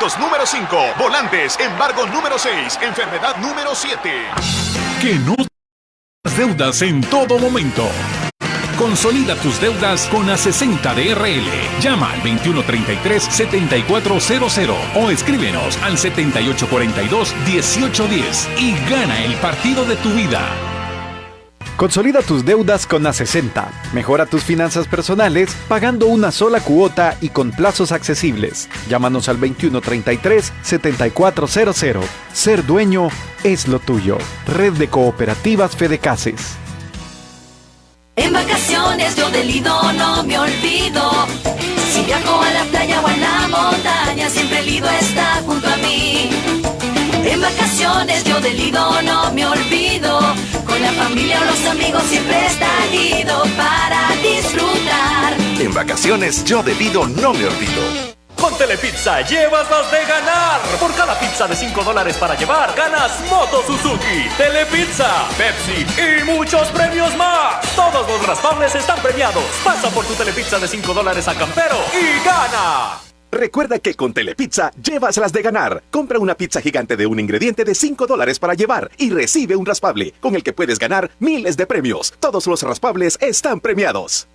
Médicos número 5. Volantes, embargo número 6. Enfermedad número 7. Que no tengas deudas en todo momento. Consolida tus deudas con A60 DRL. Llama al 2133-7400 o escríbenos al 7842-1810 y gana el partido de tu vida. Consolida tus deudas con A60. Mejora tus finanzas personales pagando una sola cuota y con plazos accesibles. Llámanos al 2133-7400. Ser dueño es lo tuyo. Red de Cooperativas Fedecases. En vacaciones yo del Lido no me olvido. Si viajo a la playa o a la montaña, siempre el Lido está junto a mí. En vacaciones yo del Lido no me olvido. Con la familia o los amigos siempre está Lido para disfrutar. En vacaciones yo del Lido no me olvido. Con Telepizza llevas las de ganar. Por cada pizza de $5 para llevar, ganas Moto Suzuki, Telepizza, Pepsi y muchos premios más. Todos los raspables están premiados. Pasa por tu Telepizza de $5 a Campero y gana. Recuerda que con Telepizza llevas las de ganar. Compra una pizza gigante de un ingrediente de $5 para llevar y recibe un raspable, con el que puedes ganar miles de premios. Todos los raspables están premiados.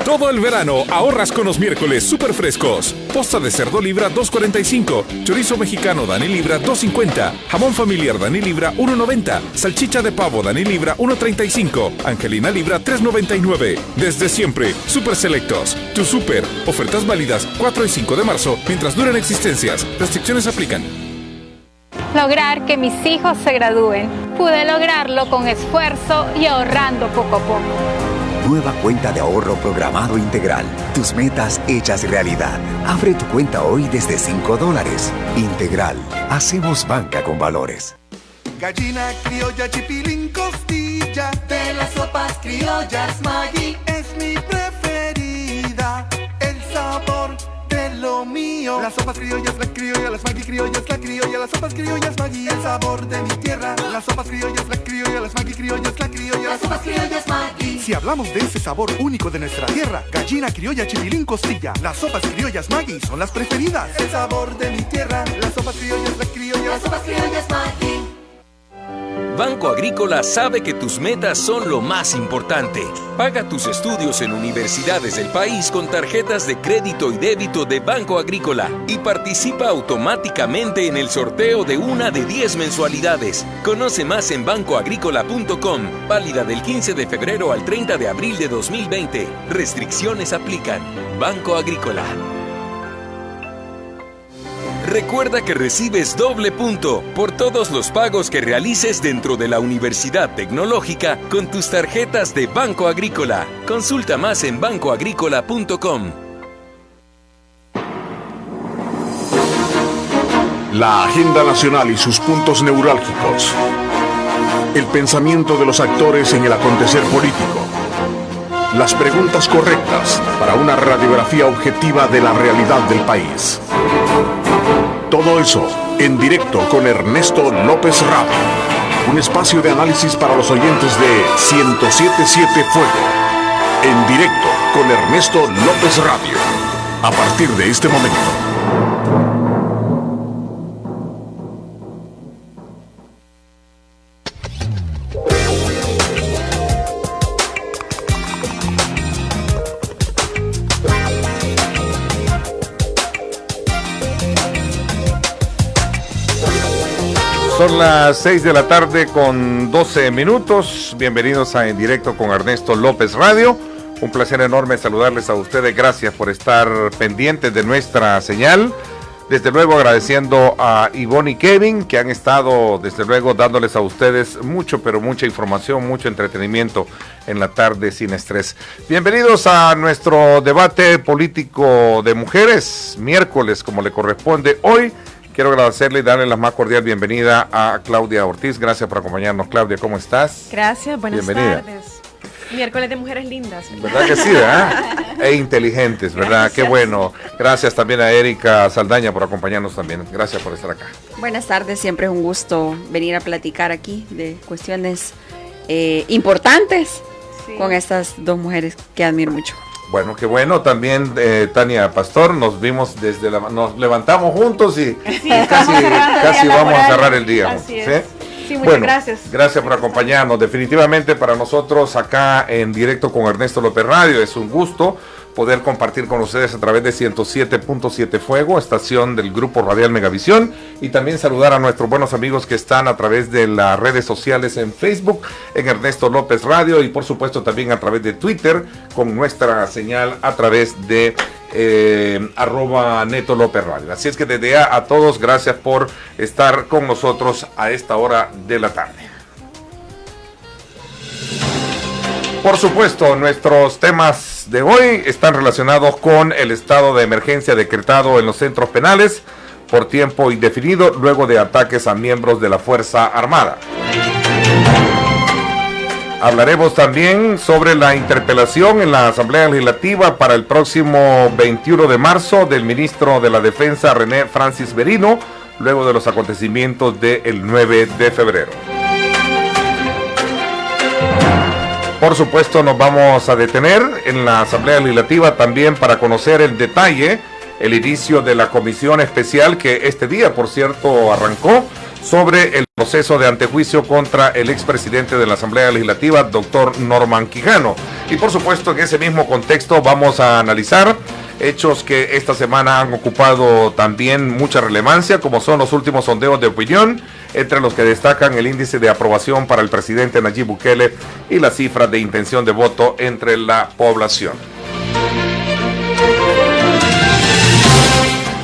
Todo el verano ahorras con los miércoles súper frescos. Posta de cerdo libra $2.45, chorizo mexicano Dani libra $2.50, jamón familiar Dani libra $1.90, salchicha de pavo Dani libra $1.35, angelina libra $3.99. Desde siempre, Super Selectos, tu super. Ofertas válidas 4 y 5 de marzo mientras duren existencias. Restricciones aplican. Lograr que mis hijos se gradúen. Pude lograrlo con esfuerzo y ahorrando poco a poco. Nueva cuenta de ahorro programado integral. Tus metas hechas realidad. Abre tu cuenta hoy desde $5. Integral. Hacemos banca con valores. Gallina criolla, chipilín, costilla. De las sopas criollas, Maggi es mi preferida. El sabor de lo mío. Las sopas criollas, la criolla, las Maggi criollas, la criolla, las sopas criollas, Maggi, el sabor de mi tierra. Las sopas criollas, la criolla, las Maggi criollas, la criolla, las sopas criollas, Maggi. Si hablamos de ese sabor único de nuestra tierra, gallina criolla, chipilín, costilla, las sopas criollas, Maggi son las preferidas. El sabor de mi tierra, las sopas criollas, la criolla, las sopas criollas, Maggi. Banco Agrícola sabe que tus metas son lo más importante. Paga tus estudios en universidades del país con tarjetas de crédito y débito de Banco Agrícola y participa automáticamente en el sorteo de una de 10 mensualidades. Conoce más en bancoagrícola.com. Válida del 15 de febrero al 30 de abril de 2020. Restricciones aplican. Banco Agrícola. Recuerda que recibes doble punto por todos los pagos que realices dentro de la Universidad Tecnológica con tus tarjetas de Banco Agrícola. Consulta más en bancoagrícola.com. La agenda nacional y sus puntos neurálgicos. El pensamiento de los actores en el acontecer político. Las preguntas correctas para una radiografía objetiva de la realidad del país. Todo eso en directo con Ernesto López Radio. Un espacio de análisis para los oyentes de 107.7 Fuego. En directo con Ernesto López Radio. A partir de este momento. Son las 6 de la tarde con 12 minutos. Bienvenidos a En Directo con Ernesto López Radio. Un placer enorme saludarles a ustedes. Gracias por estar pendientes de nuestra señal. Desde luego agradeciendo a Ivonne y Kevin que han estado desde luego dándoles a ustedes mucho, pero mucha información, mucho entretenimiento en la tarde sin estrés. Bienvenidos a nuestro debate político de mujeres, miércoles como le corresponde hoy. Quiero agradecerle y darle la más cordial bienvenida a Claudia Ortiz. Gracias por acompañarnos, Claudia. ¿Cómo estás? Gracias, buenas Bienvenida. tardes. Miércoles de mujeres lindas. ¿Verdad que sí, verdad? E inteligentes, ¿verdad? Gracias. Qué bueno. Gracias también a Erika Saldaña por acompañarnos también. Gracias por estar acá. Buenas tardes, siempre es un gusto venir a platicar aquí de cuestiones importantes con estas dos mujeres que admiro mucho. Bueno, qué bueno. También Tania Pastor, nos vimos nos levantamos juntos y casi vamos a cerrar el día. Así es. Sí, muchas gracias. Gracias por acompañarnos. Definitivamente para nosotros acá en directo con Ernesto López Radio es un gusto poder compartir con ustedes a través de 107.7 Fuego, estación del Grupo Radial Megavisión, y también saludar a nuestros buenos amigos que están a través de las redes sociales en Facebook, en Ernesto López Radio, y por supuesto también a través de Twitter, con nuestra señal a través de @Neto López Radio. Así es que desde a todos, gracias por estar con nosotros a esta hora de la tarde. Por supuesto, nuestros temas de hoy están relacionados con el estado de emergencia decretado en los centros penales por tiempo indefinido luego de ataques a miembros de la Fuerza Armada. Hablaremos también sobre la interpelación en la Asamblea Legislativa para el próximo 21 de marzo del ministro de la Defensa, René Francis Merino, luego de los acontecimientos del 9 de febrero. Por supuesto, nos vamos a detener en la Asamblea Legislativa también para conocer en detalle el inicio de la comisión especial que este día, por cierto, arrancó sobre el proceso de antejuicio contra el expresidente de la Asamblea Legislativa, doctor Norman Quijano. Y por supuesto, en ese mismo contexto vamos a analizar hechos que esta semana han ocupado también mucha relevancia, como son los últimos sondeos de opinión, entre los que destacan el índice de aprobación para el presidente Nayib Bukele y las cifras de intención de voto entre la población.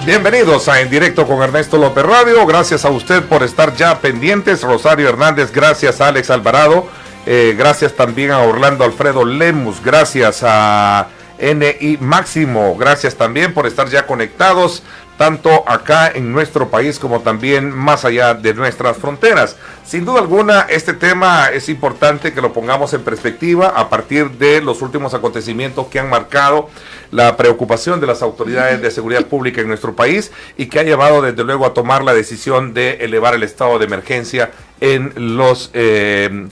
Bienvenidos a En Directo con Ernesto López Radio. Gracias a usted por estar ya pendientes. Rosario Hernández, gracias a Alex Alvarado, gracias también a Orlando Alfredo Lemus, gracias a NI Máximo, gracias también por estar ya conectados tanto acá en nuestro país como también más allá de nuestras fronteras. Sin duda alguna, este tema es importante que lo pongamos en perspectiva a partir de los últimos acontecimientos que han marcado la preocupación de las autoridades de seguridad pública en nuestro país y que ha llevado desde luego a tomar la decisión de elevar el estado de emergencia en los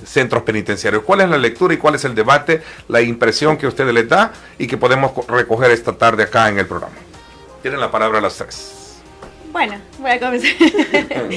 centros penitenciarios. ¿Cuál es la lectura y cuál es el debate, la impresión que ustedes les da y que podemos recoger esta tarde acá en el programa? Tienen la palabra a las tres. Bueno, voy a comenzar.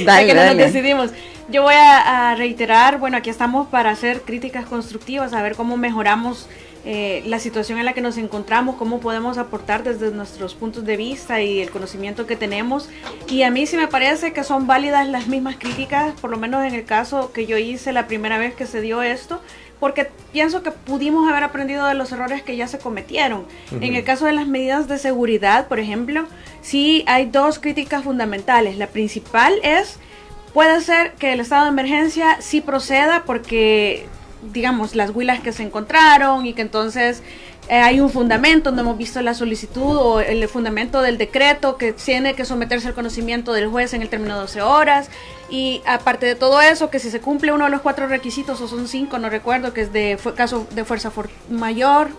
Dale, que no nos dale. decidimos. Yo voy a reiterar, bueno, aquí estamos para hacer críticas constructivas, a ver cómo mejoramos la situación en la que nos encontramos, cómo podemos aportar desde nuestros puntos de vista y el conocimiento que tenemos. Y a mí sí me parece que son válidas las mismas críticas, por lo menos en el caso que yo hice la primera vez que se dio esto, porque pienso que pudimos haber aprendido de los errores que ya se cometieron. En el caso de las medidas de seguridad, por ejemplo, sí hay dos críticas fundamentales. La principal es, puede ser que el estado de emergencia sí proceda porque, digamos, las huilas que se encontraron y que entonces hay un fundamento, no hemos visto la solicitud o el fundamento del decreto que tiene que someterse al conocimiento del juez en el término de 12 horas. Y aparte de todo eso, que si se cumple uno de los 4 requisitos, o son 5, no recuerdo, que es de caso de fuerza mayor,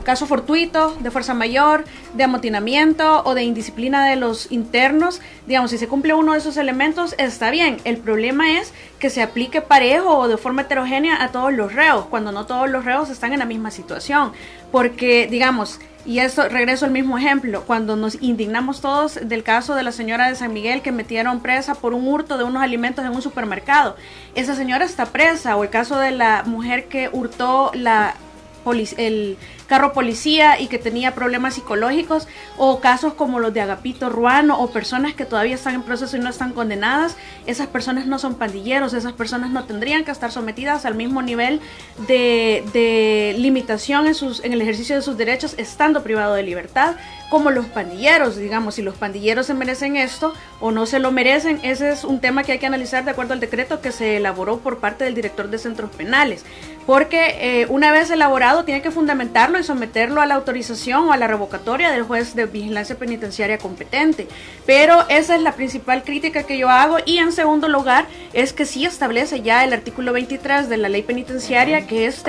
caso fortuito, de fuerza mayor, de amotinamiento o de indisciplina de los internos, digamos, si se cumple uno de esos elementos, está bien. El problema es que se aplique parejo o de forma heterogénea a todos los reos, cuando no todos los reos están en la misma situación. Porque, digamos, y esto, regreso al mismo ejemplo, cuando nos indignamos todos del caso de la señora de San Miguel que metieron presa por un hurto de unos alimentos en un supermercado, esa señora está presa, o el caso de la mujer que hurtó el carro policía y que tenía problemas psicológicos, o casos como los de Agapito Ruano, o personas que todavía están en proceso y no están condenadas. Esas personas no son pandilleros, esas personas no tendrían que estar sometidas al mismo nivel de limitación en el ejercicio de sus derechos estando privado de libertad como los pandilleros. Digamos, si los pandilleros se merecen esto o no se lo merecen, ese es un tema que hay que analizar de acuerdo al decreto que se elaboró por parte del director de centros penales, porque una vez elaborado tiene que fundamentarlo y someterlo a la autorización o a la revocatoria del juez de vigilancia penitenciaria competente. Pero esa es la principal crítica que yo hago. Y en segundo lugar es que sí establece ya el artículo 23 de la ley penitenciaria que es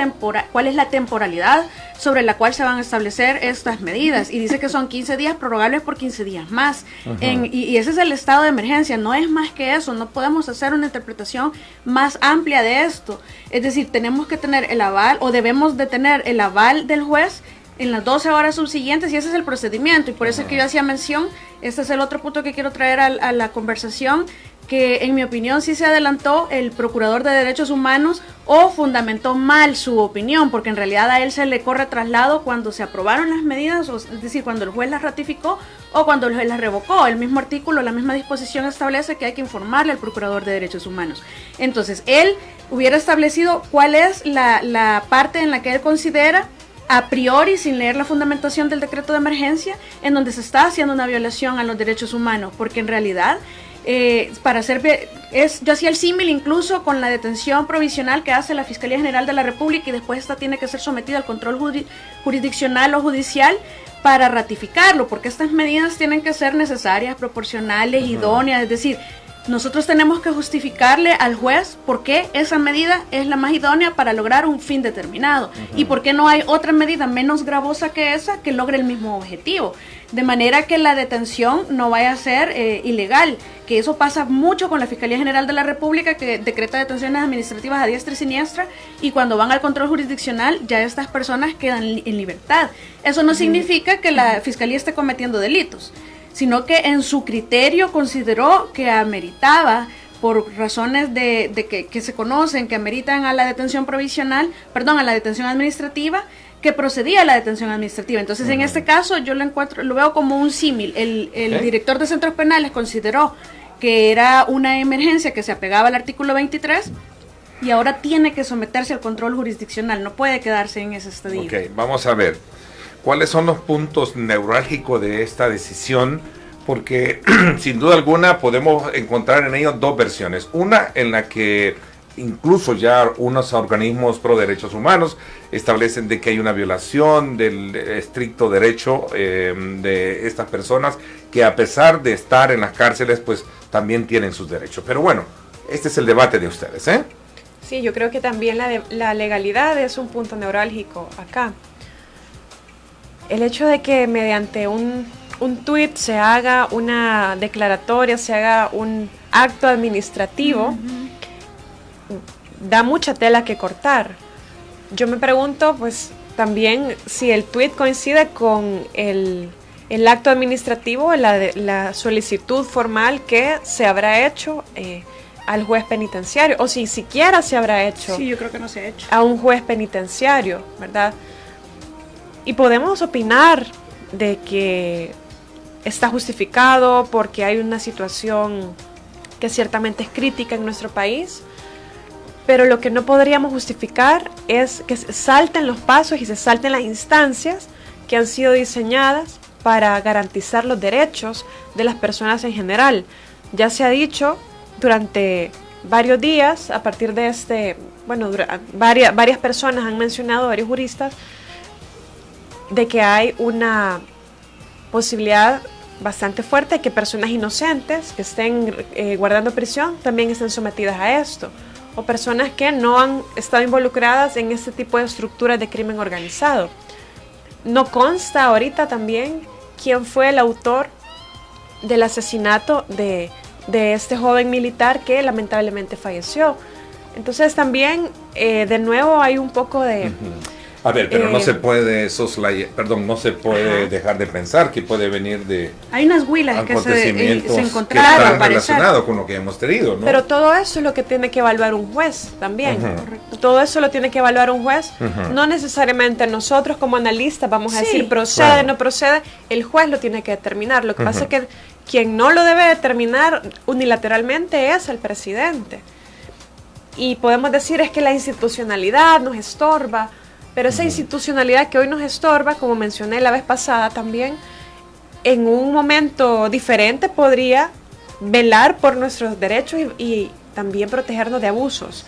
cuál es la temporalidad sobre la cual se van a establecer estas medidas, y dice que son 15 días prorrogables por 15 días más. Y ese es el estado de emergencia, no es más que eso, no podemos hacer una interpretación más amplia de esto. Es decir, tenemos que tener el aval, o debemos de tener el aval del juez en las 12 horas subsiguientes, y ese es el procedimiento, y por eso es que yo hacía mención, este es el otro punto que quiero traer a la conversación, que en mi opinión sí se adelantó el Procurador de Derechos Humanos o fundamentó mal su opinión, porque en realidad a él se le corre traslado cuando se aprobaron las medidas, es decir, cuando el juez las ratificó o cuando el juez las revocó. El mismo artículo, la misma disposición establece que hay que informarle al Procurador de Derechos Humanos. Entonces, él hubiera establecido cuál es la parte en la que él considera a priori, sin leer la fundamentación del decreto de emergencia, en donde se está haciendo una violación a los derechos humanos, porque en realidad yo hacía el símil incluso con la detención provisional que hace la Fiscalía General de la República, y después esta tiene que ser sometida al control jurisdiccional o judicial para ratificarlo, porque estas medidas tienen que ser necesarias, proporcionales, idóneas, es decir, nosotros tenemos que justificarle al juez por qué esa medida es la más idónea para lograr un fin determinado y por qué no hay otra medida menos gravosa que esa que logre el mismo objetivo. De manera que la detención no vaya a ser ilegal, que eso pasa mucho con la Fiscalía General de la República, que decreta detenciones administrativas a diestra y siniestra, y cuando van al control jurisdiccional ya estas personas quedan en libertad. Eso no significa que la Fiscalía esté cometiendo delitos, sino que en su criterio consideró que ameritaba, por razones que se conocen, que ameritan a la detención a la detención administrativa, que procedía a la detención administrativa. Entonces, en este caso, yo lo veo como un símil. El director de centros penales consideró que era una emergencia que se apegaba al artículo 23 y ahora tiene que someterse al control jurisdiccional, no puede quedarse en ese estadio. Ok, vamos a ver. ¿Cuáles son los puntos neurálgicos de esta decisión? Porque sin duda alguna podemos encontrar en ellos dos versiones. Una en la que incluso ya unos organismos pro derechos humanos establecen de que hay una violación del estricto derecho de estas personas, que a pesar de estar en las cárceles, pues también tienen sus derechos. Pero bueno, este es el debate de ustedes, ¿eh? Sí, yo creo que también la legalidad es un punto neurálgico acá. El hecho de que mediante un tuit se haga una declaratoria, se haga un acto administrativo, da mucha tela que cortar. Yo me pregunto, pues, también si el tuit coincide con el acto administrativo, la solicitud formal que se habrá hecho al juez penitenciario, o si siquiera se habrá hecho. Sí, yo creo que no se ha hecho. A un juez penitenciario, ¿verdad? Y podemos opinar de que está justificado porque hay una situación que ciertamente es crítica en nuestro país, pero lo que no podríamos justificar es que se salten los pasos y se salten las instancias que han sido diseñadas para garantizar los derechos de las personas en general. Ya se ha dicho durante varios días, a partir de varias personas han mencionado, varios juristas, de que hay una posibilidad bastante fuerte de que personas inocentes que estén guardando prisión también estén sometidas a esto, o personas que no han estado involucradas en este tipo de estructuras de crimen organizado. No consta ahorita también quién fue el autor del asesinato de este joven militar que lamentablemente falleció. Entonces también, de nuevo, hay un poco de... A ver, pero no se puede no se puede dejar de pensar que puede venir de hay unas huilas que se encontraron que están relacionados con lo que hemos tenido, ¿no? Pero todo eso es lo que tiene que evaluar un juez también. Todo eso lo tiene que evaluar un juez. No necesariamente nosotros como analistas vamos a decir procede, no procede. El juez lo tiene que determinar. Lo que pasa es que quien no lo debe determinar unilateralmente es el presidente. Y podemos decir es que la institucionalidad nos estorba. Pero esa institucionalidad que hoy nos estorba, como mencioné la vez pasada también, en un momento diferente podría velar por nuestros derechos y también protegernos de abusos.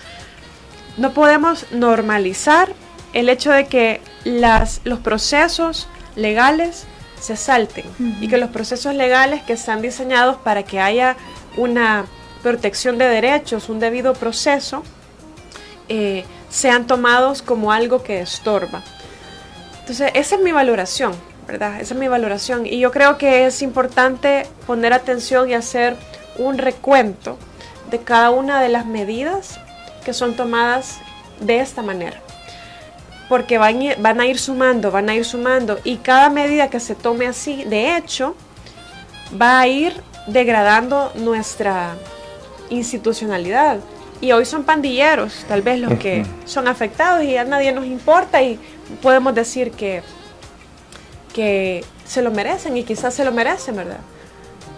No podemos normalizar el hecho de que los procesos legales se salten y que los procesos legales que están diseñados para que haya una protección de derechos, un debido proceso, sean tomados como algo que estorba. Entonces, esa es mi valoración, ¿verdad? Esa es mi valoración. Y yo creo que es importante poner atención y hacer un recuento de cada una de las medidas que son tomadas de esta manera. porque van a ir sumando, y cada medida que se tome así, de hecho, va a ir degradando nuestra institucionalidad. Y hoy son pandilleros, tal vez los que son afectados, y a nadie nos importa, y podemos decir que se lo merecen, y quizás se lo merecen, ¿verdad?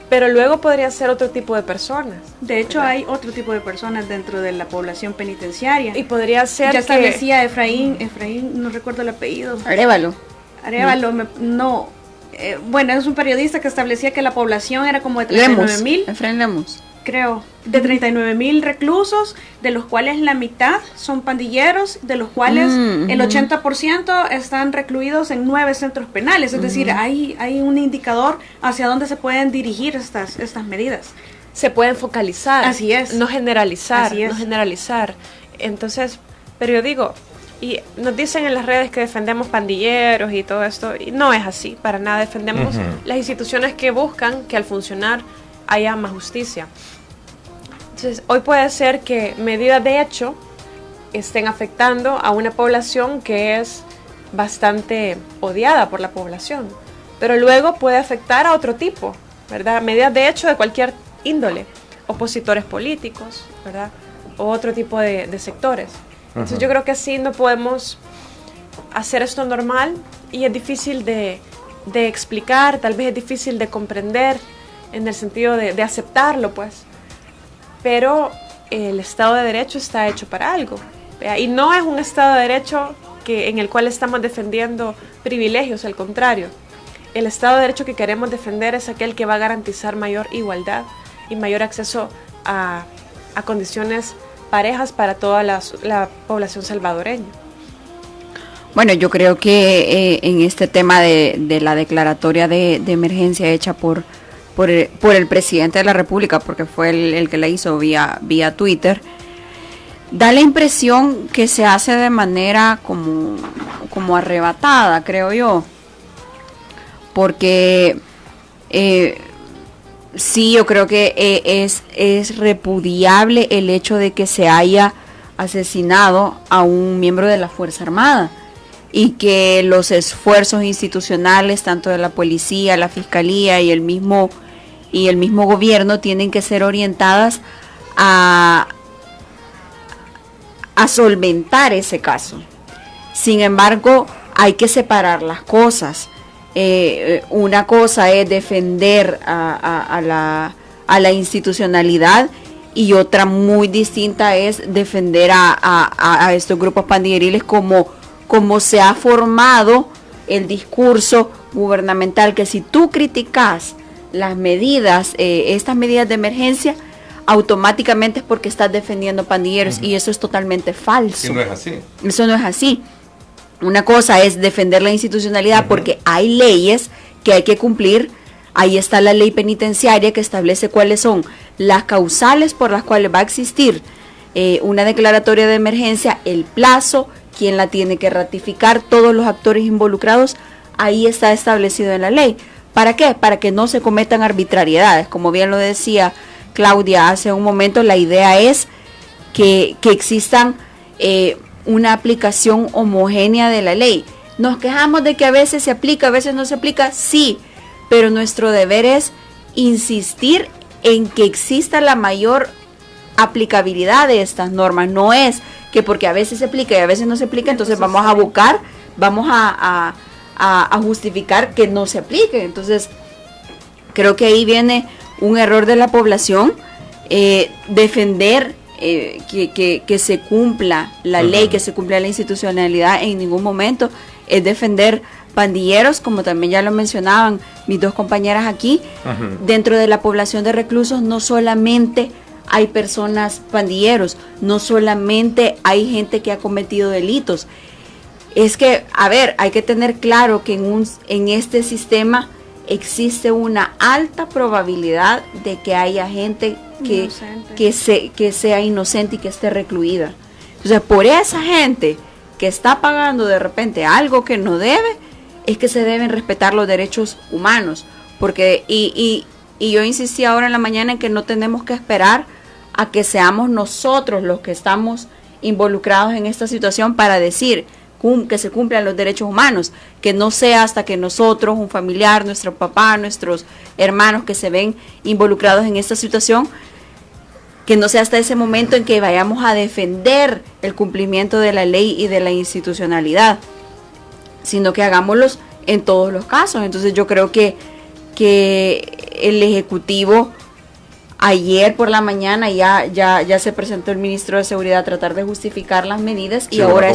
Pero luego podría ser otro tipo de personas. De hecho, ¿verdad? Hay otro tipo de personas dentro de la población penitenciaria. Y podría ser ya establecía Efraín, no recuerdo el apellido. Arévalo, no. Bueno, es un periodista que establecía que la población era como de 39,000. Efraín Lemos. Creo, de 39,000 reclusos, de los cuales la mitad son pandilleros, de los cuales el 80% están recluidos en 9 centros penales. Es decir, hay un indicador hacia dónde se pueden dirigir estas medidas. Se pueden focalizar. Así es. No generalizar. Así es. No generalizar. Entonces, pero yo digo, y nos dicen en las redes que defendemos pandilleros y todo esto, y no es así, para nada. Defendemos las instituciones que buscan que al funcionar haya más justicia. Entonces, hoy puede ser que medidas de hecho estén afectando a una población que es bastante odiada por la población, pero luego puede afectar a otro tipo, ¿verdad? Medidas de hecho de cualquier índole, opositores políticos, ¿verdad? O otro tipo de sectores. Entonces yo creo que así no podemos hacer esto normal, y es difícil de explicar, tal vez es difícil de comprender, en el sentido de aceptarlo, pues. Pero el Estado de Derecho está hecho para algo, ¿vea? Y no es un Estado de Derecho en el cual estamos defendiendo privilegios, al contrario. El Estado de Derecho que queremos defender es aquel que va a garantizar mayor igualdad y mayor acceso a condiciones parejas para toda la población salvadoreña. Bueno, yo creo que en este tema de la declaratoria de emergencia hecha por el presidente de la República, porque fue el que la hizo vía Twitter, da la impresión que se hace de manera como arrebatada, creo yo, porque sí, yo creo que es repudiable el hecho de que se haya asesinado a un miembro de la Fuerza Armada, y que los esfuerzos institucionales, tanto de la policía, la fiscalía y el mismo gobierno, tienen que ser orientadas a solventar ese caso. Sin embargo, hay que separar las cosas. Una cosa es defender a la institucionalidad, y otra muy distinta es defender a estos grupos pandilleriles como se ha formado el discurso gubernamental, que si tú criticas las medidas, estas medidas de emergencia, automáticamente es porque estás defendiendo pandilleros, y eso es totalmente falso. Y no es así. Eso no es así. Una cosa es defender la institucionalidad, porque hay leyes que hay que cumplir. Ahí está la ley penitenciaria que establece cuáles son las causales por las cuales va a existir una declaratoria de emergencia, el plazo, quién la tiene que ratificar, todos los actores involucrados. Ahí está establecido en la ley. ¿Para qué? Para que no se cometan arbitrariedades. Como bien lo decía Claudia hace un momento, la idea es que existan una aplicación homogénea de la ley. Nos quejamos de que a veces se aplica, a veces no se aplica, sí, pero nuestro deber es insistir en que exista la mayor aplicabilidad de estas normas. No es que porque a veces se aplica y a veces no se aplica, entonces vamos a justificar que no se aplique. Entonces, creo que ahí viene un error de la población, defender que se cumpla la ley, que se cumpla la institucionalidad. En ningún momento es defender pandilleros, como también ya lo mencionaban mis dos compañeras aquí. Dentro de la población de reclusos no solamente hay personas pandilleros, no solamente hay gente que ha cometido delitos. Es que, a ver, hay que tener claro que en este sistema existe una alta probabilidad de que haya gente que sea inocente y que esté recluida. Entonces, por esa gente que está pagando de repente algo que no debe, es que se deben respetar los derechos humanos. Porque, y yo insistí ahora en la mañana en que no tenemos que esperar a que seamos nosotros los que estamos involucrados en esta situación para decir, que se cumplan los derechos humanos, que no sea hasta que nosotros, un familiar, nuestro papá, nuestros hermanos que se ven involucrados en esta situación, que no sea hasta ese momento en que vayamos a defender el cumplimiento de la ley y de la institucionalidad, sino que hagámoslos en todos los casos. Entonces yo creo que el Ejecutivo ayer por la mañana ya se presentó el ministro de Seguridad a tratar de justificar las medidas, y ahora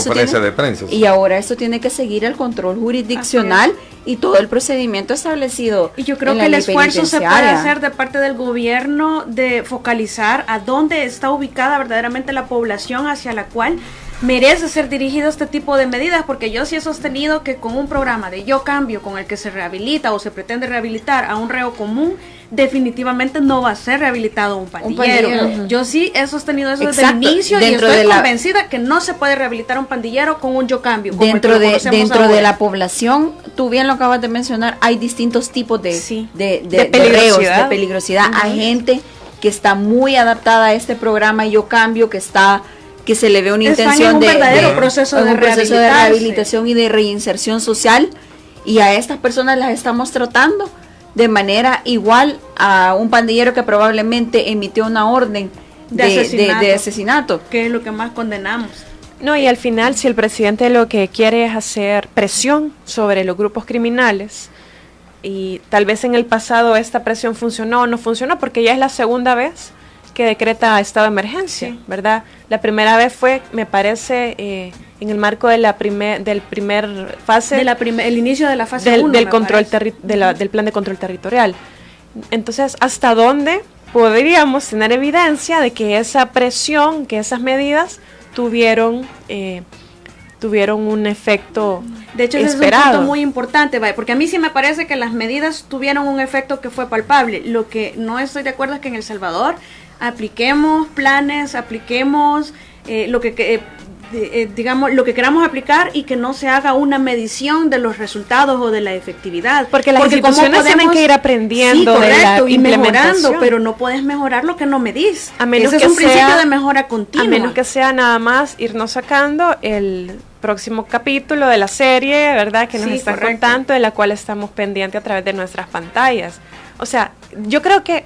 eso tiene que seguir el control jurisdiccional y todo el procedimiento establecido. Y yo creo que el esfuerzo se puede hacer de parte del gobierno de focalizar a dónde está ubicada verdaderamente la población hacia la cual merece ser dirigido este tipo de medidas, porque yo sí he sostenido que con un programa de Yo Cambio con el que se rehabilita o se pretende rehabilitar a un reo común, definitivamente no va a ser rehabilitado un pandillero. Yo sí he sostenido eso desde el inicio y estoy convencida que no se puede rehabilitar a un pandillero con un Yo Cambio. Dentro de la población, tú bien lo acabas de mencionar, hay distintos tipos de peligrosidad. De peligrosidad. Hay gente que está muy adaptada a este programa Yo Cambio, que se le ve una intención de verdadero proceso de rehabilitación y de reinserción social, y a estas personas las estamos tratando de manera igual a un pandillero que probablemente emitió una orden de asesinato, que es lo que más condenamos. No, y al final, si el presidente lo que quiere es hacer presión sobre los grupos criminales, y tal vez en el pasado esta presión funcionó o no funcionó, porque ya es la segunda vez que decreta estado de emergencia, ¿verdad? La primera vez fue, me parece, en el marco de del primer fase, el inicio de la fase 1 del control del plan de control territorial. Entonces, ¿hasta dónde podríamos tener evidencia de que esa presión, que esas medidas tuvieron un efecto de hecho, ese esperado? Es un punto muy importante, porque a mí sí me parece que las medidas tuvieron un efecto que fue palpable. Lo que no estoy de acuerdo es que en El Salvador apliquemos planes, apliquemos lo que queramos aplicar, y que no se haga una medición de los resultados o de la efectividad. Porque las instituciones tienen que ir aprendiendo, sí, correcto, y mejorando, pero no puedes mejorar lo que no medís. Ese es un principio de mejora continua. A menos que sea nada más irnos sacando el próximo capítulo de la serie, ¿verdad? Que nos está contando, de la cual estamos pendientes a través de nuestras pantallas. O sea, yo creo que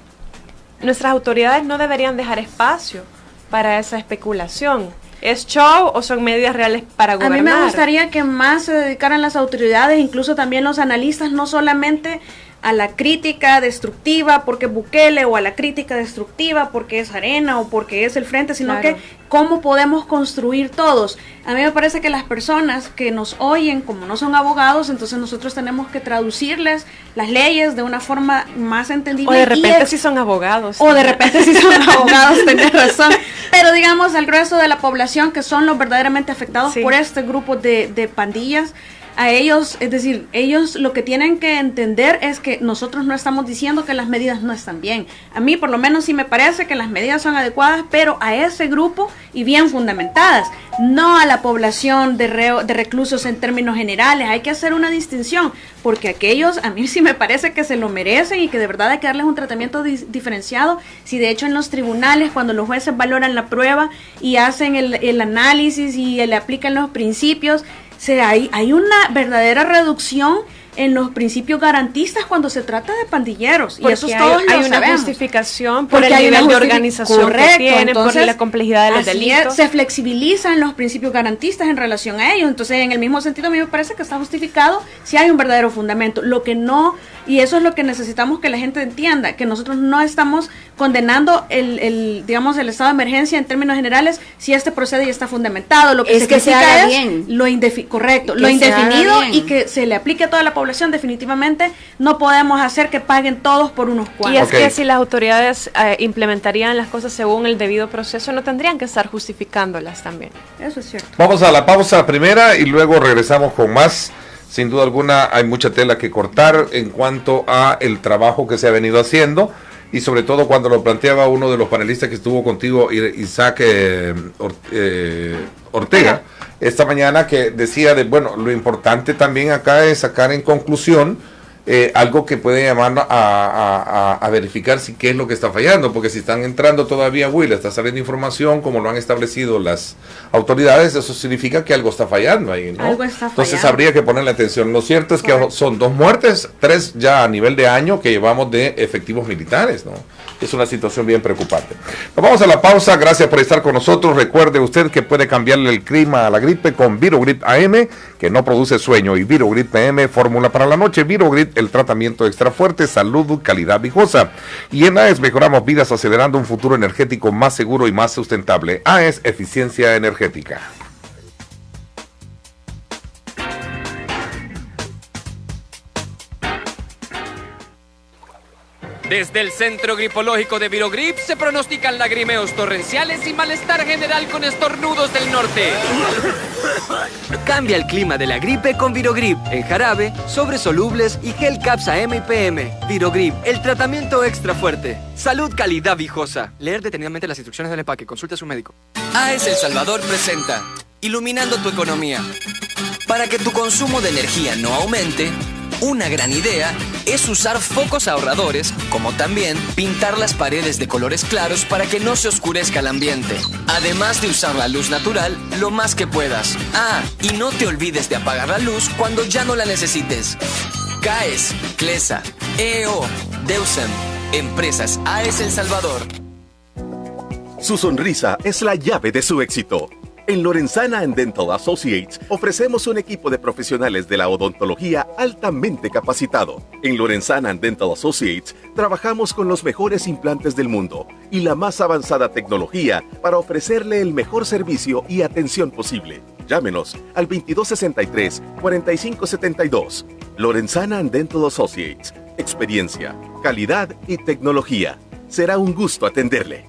nuestras autoridades no deberían dejar espacio para esa especulación. ¿Es show o son medidas reales para gobernar? A mí me gustaría que más se dedicaran las autoridades, incluso también los analistas, no solamente a la crítica destructiva porque Bukele, o a la crítica destructiva porque es Arena o porque es el Frente, sino que cómo podemos construir todos. A mí me parece que las personas que nos oyen, como no son abogados, entonces nosotros tenemos que traducirles las leyes de una forma más entendible. O de repente sí son abogados. O de repente sí son abogados, tenés razón. Pero digamos, al grueso de la población, que son los verdaderamente afectados por este grupo de pandillas, a ellos, es decir, ellos lo que tienen que entender es que nosotros no estamos diciendo que las medidas no están bien. A mí por lo menos sí me parece que las medidas son adecuadas, pero a ese grupo y bien fundamentadas, no a la población de reclusos en términos generales. Hay que hacer una distinción, porque aquellos a mí sí me parece que se lo merecen y que de verdad hay que darles un tratamiento diferenciado. Si de hecho en los tribunales, cuando los jueces valoran la prueba y hacen el análisis y le aplican los principios, hay una verdadera reducción en los principios garantistas cuando se trata de pandilleros. Porque y eso todos hay lo una sabemos. Justificación por el nivel de organización que tienen, por la complejidad de los delitos. Se flexibilizan los principios garantistas en relación a ellos. Entonces, en el mismo sentido, a mí me parece que está justificado si hay un verdadero fundamento. Lo que no, y eso es lo que necesitamos que la gente entienda, que nosotros no estamos condenando el estado de emergencia en términos generales si este procede y está fundamentado. Lo que se haga bien. Lo indefinido y que se le aplique a toda la población. Definitivamente no podemos hacer que paguen todos por unos cuantos. Y es que si las autoridades implementarían las cosas según el debido proceso, no tendrían que estar justificándolas también. Eso es cierto. Vamos a la pausa primera y luego regresamos con más. Sin duda alguna hay mucha tela que cortar en cuanto a el trabajo que se ha venido haciendo, y sobre todo cuando lo planteaba uno de los panelistas que estuvo contigo, Isaac Ortega, esta mañana, que decía lo importante también acá es sacar en conclusión algo que puede llamar a verificar si qué es lo que está fallando, porque si están entrando todavía, Will, está saliendo información como lo han establecido las autoridades, eso significa que algo está fallando ahí, ¿no? Algo está Entonces fallando. habría que ponerle atención. Lo cierto es que son 2 muertes, 3 ya a nivel de año que llevamos de efectivos militares, ¿no? Es una situación bien preocupante. Nos vamos a la pausa, gracias por estar con nosotros. Recuerde usted que puede cambiarle el clima a la gripe con Virogrip AM, que no produce sueño, y Virogrip PM, fórmula para la noche. Virogrip, el tratamiento extra fuerte, salud, calidad viejosa. Y en AES mejoramos vidas acelerando un futuro energético más seguro y más sustentable. AES, eficiencia energética. Desde el Centro Gripológico de Virogrip se pronostican lagrimeos torrenciales y malestar general con estornudos del norte. Cambia el clima de la gripe con Virogrip, en jarabe, sobres solubles y gel Caps AM y PM. Virogrip, el tratamiento extra fuerte. Salud, calidad viejosa. Leer detenidamente las instrucciones del empaque. Consulte a su médico. AES El Salvador presenta Iluminando tu economía. Para que tu consumo de energía no aumente, una gran idea es usar focos ahorradores, como también pintar las paredes de colores claros para que no se oscurezca el ambiente. Además de usar la luz natural lo más que puedas. Ah, y no te olvides de apagar la luz cuando ya no la necesites. CAES, CLESA, EO, Deucem, Empresas AES El Salvador. Su sonrisa es la llave de su éxito. En Lorenzana and Dental Associates ofrecemos un equipo de profesionales de la odontología altamente capacitado. En Lorenzana and Dental Associates trabajamos con los mejores implantes del mundo y la más avanzada tecnología para ofrecerle el mejor servicio y atención posible. Llámenos al 2263-4572. Lorenzana and Dental Associates. Experiencia, calidad y tecnología. Será un gusto atenderle.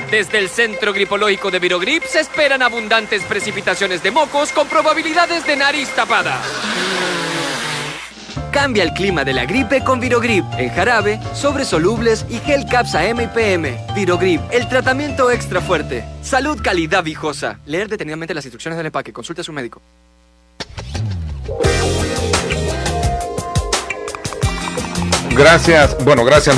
Desde el Centro Gripológico de Virogrip se esperan abundantes precipitaciones de mocos con probabilidades de nariz tapada. Cambia el clima de la gripe con Virogrip, en jarabe, sobres solubles y gel Caps AM y PM. Virogrip, el tratamiento extra fuerte. Salud, calidad viejosa. Leer detenidamente las instrucciones del empaque. Consulte a su médico. Gracias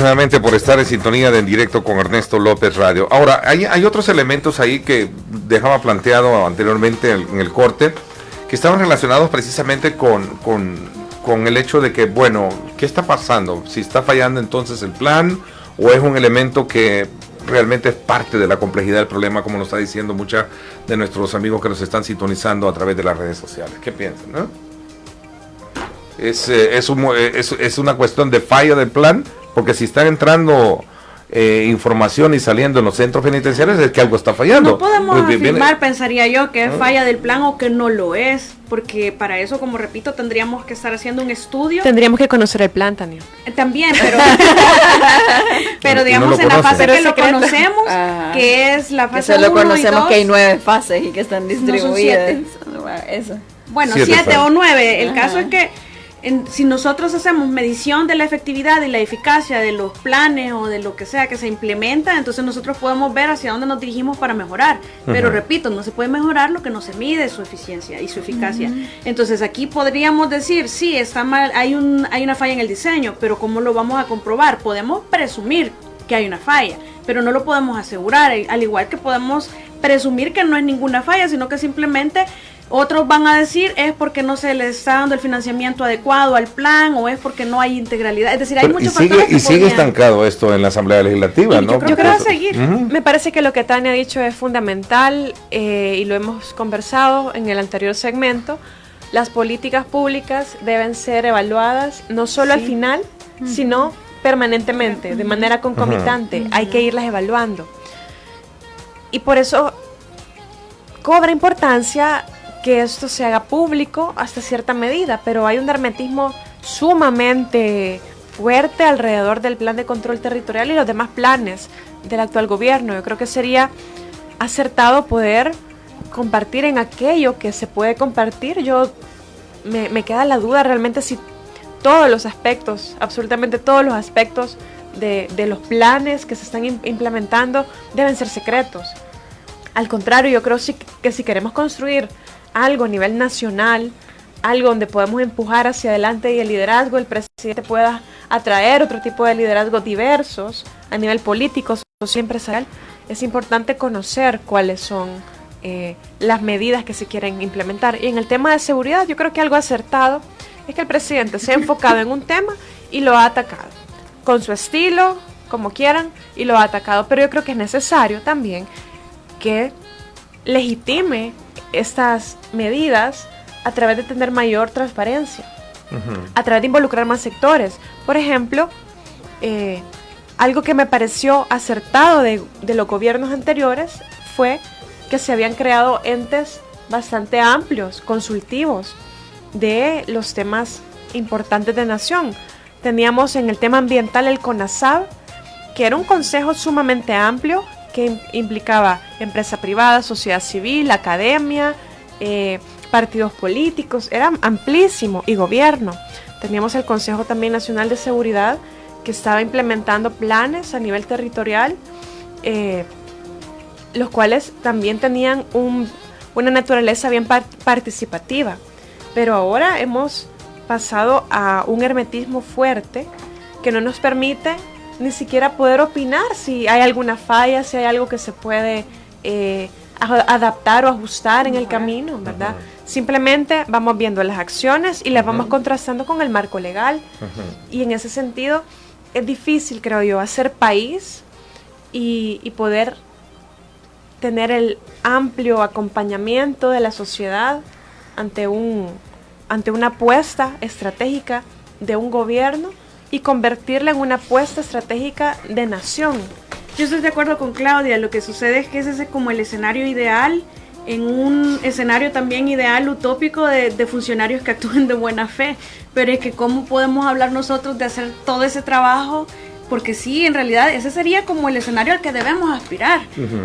nuevamente por estar en sintonía de En Directo con Ernesto López Radio. Ahora, hay otros elementos ahí que dejaba planteado anteriormente en el corte, que estaban relacionados precisamente con el hecho de que, bueno, ¿qué está pasando? Si está fallando entonces el plan, o es un elemento que realmente es parte de la complejidad del problema, como nos está diciendo muchos de nuestros amigos que nos están sintonizando a través de las redes sociales. ¿Qué piensan, no? Es una cuestión de falla del plan, porque si están entrando información y saliendo en los centros penitenciarios es que algo está fallando. No podemos afirmar, pensaría yo, que es falla del plan o que no lo es, porque para eso, como repito, tendríamos que estar haciendo un estudio. Tendríamos que conocer el plan, Tania. También, pero digamos en la fase que lo conocemos, que es la fase 1 y 2. Solo conocemos que hay 9 fases y que están distribuidas. Eso. Bueno, 7 o 9. El caso es que si nosotros hacemos medición de la efectividad y la eficacia de los planes o de lo que sea que se implementa, entonces nosotros podemos ver hacia dónde nos dirigimos para mejorar. Pero repito, no se puede mejorar lo que no se mide su eficiencia y su eficacia. Entonces aquí podríamos decir, sí, está mal, hay una falla en el diseño, pero ¿cómo lo vamos a comprobar? Podemos presumir que hay una falla, pero no lo podemos asegurar, al igual que podemos presumir que no es ninguna falla, sino que simplemente otros van a decir es porque no se le está dando el financiamiento adecuado al plan, o es porque no hay integralidad. Es decir, hay muchos factores que sigue estancado esto en la Asamblea Legislativa, ¿no? Yo creo que va a seguir. Me parece que lo que Tania ha dicho es fundamental, y lo hemos conversado en el anterior segmento. Las políticas públicas deben ser evaluadas no solo al final, sino permanentemente, de manera concomitante. Hay que irlas evaluando. Y por eso cobra importancia que esto se haga público hasta cierta medida, pero hay un hermetismo sumamente fuerte alrededor del plan de control territorial y los demás planes del actual gobierno. Yo creo que sería acertado poder compartir en aquello que se puede compartir. Me queda la duda realmente si todos los aspectos, absolutamente todos los aspectos de los planes que se están implementando deben ser secretos. Al contrario, yo creo que si queremos construir algo a nivel nacional, algo donde podemos empujar hacia adelante y el liderazgo del presidente pueda atraer otro tipo de liderazgos diversos a nivel político, social, empresarial, es importante conocer cuáles son las medidas que se quieren implementar. Y en el tema de seguridad, yo creo que algo acertado es que el presidente se ha enfocado en un tema y lo ha atacado, con su estilo, como quieran, y lo ha atacado. Pero yo creo que es necesario también que legitime estas medidas a través de tener mayor transparencia, a través de involucrar más sectores. Por ejemplo, algo que me pareció acertado de los gobiernos anteriores fue que se habían creado entes bastante amplios, consultivos, de los temas importantes de nación. Teníamos en el tema ambiental el CONASAB, que era un consejo sumamente amplio que implicaba empresa privada, sociedad civil, academia, partidos políticos, era amplísimo, y gobierno. Teníamos el Consejo también Nacional de Seguridad, que estaba implementando planes a nivel territorial, los cuales también tenían una naturaleza bien participativa. Pero ahora hemos pasado a un hermetismo fuerte que no nos permite ni siquiera poder opinar si hay alguna falla, si hay algo que se puede adaptar o ajustar en el camino, ¿verdad? Simplemente vamos viendo las acciones y las vamos contrastando con el marco legal. Y en ese sentido es difícil, creo yo, hacer país y poder tener el amplio acompañamiento de la sociedad ante una apuesta estratégica de un gobierno y convertirla en una apuesta estratégica de nación. Yo estoy de acuerdo con Claudia, lo que sucede es que ese es como el escenario ideal, en un escenario también ideal, utópico de funcionarios que actúen de buena fe, pero es que cómo podemos hablar nosotros de hacer todo ese trabajo, porque sí, en realidad ese sería como el escenario al que debemos aspirar,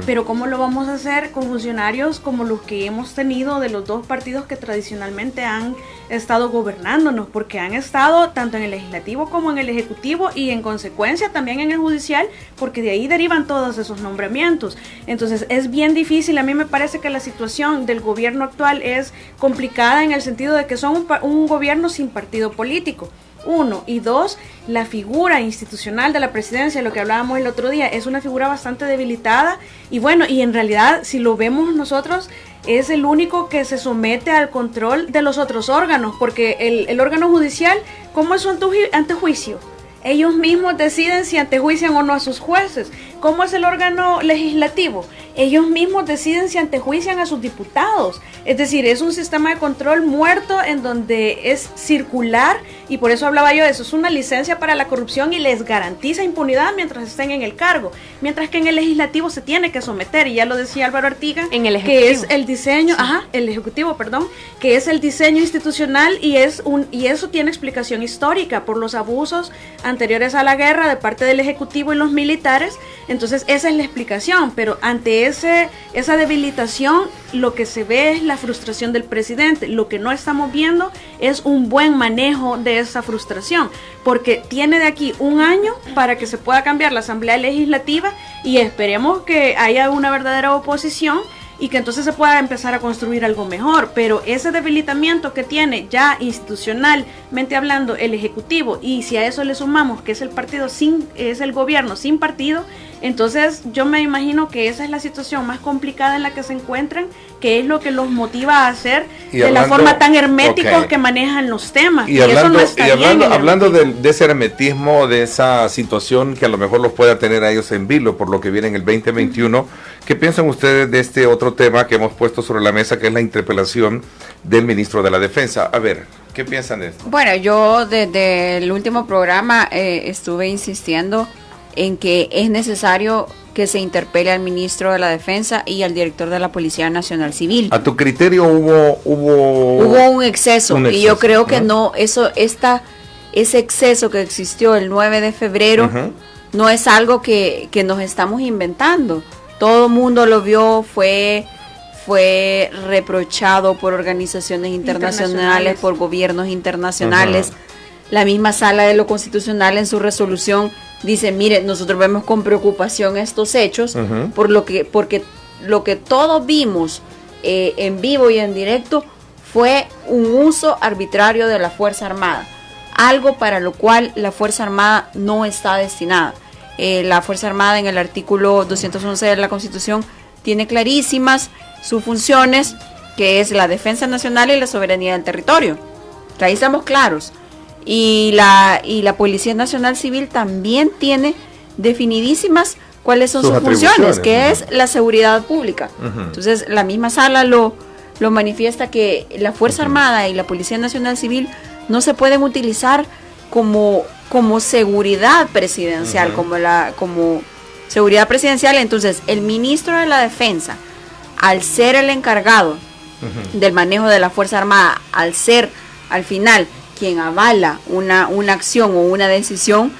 pero cómo lo vamos a hacer con funcionarios como los que hemos tenido de los dos partidos que tradicionalmente han estado gobernándonos, porque han estado tanto en el legislativo como en el ejecutivo y en consecuencia también en el judicial, porque de ahí derivan todos esos nombramientos. Entonces es bien difícil. A mí me parece que la situación del gobierno actual es complicada en el sentido de que son un gobierno sin partido político. 1, y 2, la figura institucional de la presidencia, lo que hablábamos el otro día, es una figura bastante debilitada, y bueno, y en realidad si lo vemos nosotros, es el único que se somete al control de los otros órganos, porque el órgano judicial, ¿cómo es su antejuicio? Ellos mismos deciden si antejuician o no a sus jueces. ¿Cómo es el órgano legislativo? Ellos mismos deciden si antejuician a sus diputados. Es decir, es un sistema de control muerto en donde es circular, y por eso hablaba yo de eso. Es una licencia para la corrupción y les garantiza impunidad mientras estén en el cargo. Mientras que en el legislativo se tiene que someter, y ya lo decía Álvaro Artiga, que es el diseño, el ejecutivo, que es el diseño institucional, y eso tiene explicación histórica por los abusos anteriores a la guerra de parte del ejecutivo y los militares. Entonces esa es la explicación, pero ante esa debilitación lo que se ve es la frustración del presidente. Lo que no estamos viendo es un buen manejo de esa frustración, porque tiene de aquí un año para que se pueda cambiar la Asamblea Legislativa, y esperemos que haya una verdadera oposición y que entonces se pueda empezar a construir algo mejor. Pero ese debilitamiento que tiene ya institucionalmente hablando el Ejecutivo, y si a eso le sumamos que es el gobierno sin partido, entonces yo me imagino que esa es la situación más complicada en la que se encuentran, que es lo que los motiva a hacer la forma tan hermética que manejan los temas. Y hablando de ese hermetismo, de esa situación que a lo mejor los pueda tener a ellos en vilo por lo que viene en el 2021, ¿qué piensan ustedes de este otro tema que hemos puesto sobre la mesa, que es la interpelación del ministro de la Defensa? A ver, ¿qué piensan de esto? Bueno, yo desde el último programa estuve insistiendo en que es necesario que se interpele al ministro de la Defensa y al director de la Policía Nacional Civil. ¿A tu criterio hubo un exceso? Y yo creo que ese exceso que existió el 9 de febrero no es algo que nos estamos inventando. Todo el mundo lo vio, fue reprochado por organizaciones internacionales, por gobiernos internacionales. La misma Sala de lo Constitucional en su resolución dice, mire, nosotros vemos con preocupación estos hechos, porque lo que todos vimos en vivo y en directo fue un uso arbitrario de la Fuerza Armada, algo para lo cual la Fuerza Armada no está destinada. La Fuerza Armada en el artículo 211 de la Constitución tiene clarísimas sus funciones, que es la defensa nacional y la soberanía del territorio. Ahí estamos claros. Y la Policía Nacional Civil también tiene definidísimas cuáles son sus funciones, que es la seguridad pública. Entonces, la misma sala lo manifiesta, que la Fuerza Armada y la Policía Nacional Civil no se pueden utilizar como seguridad presidencial, como seguridad presidencial. Entonces, el ministro de la Defensa, al ser el encargado del manejo de la Fuerza Armada, al ser al final quien avala una acción o una decisión,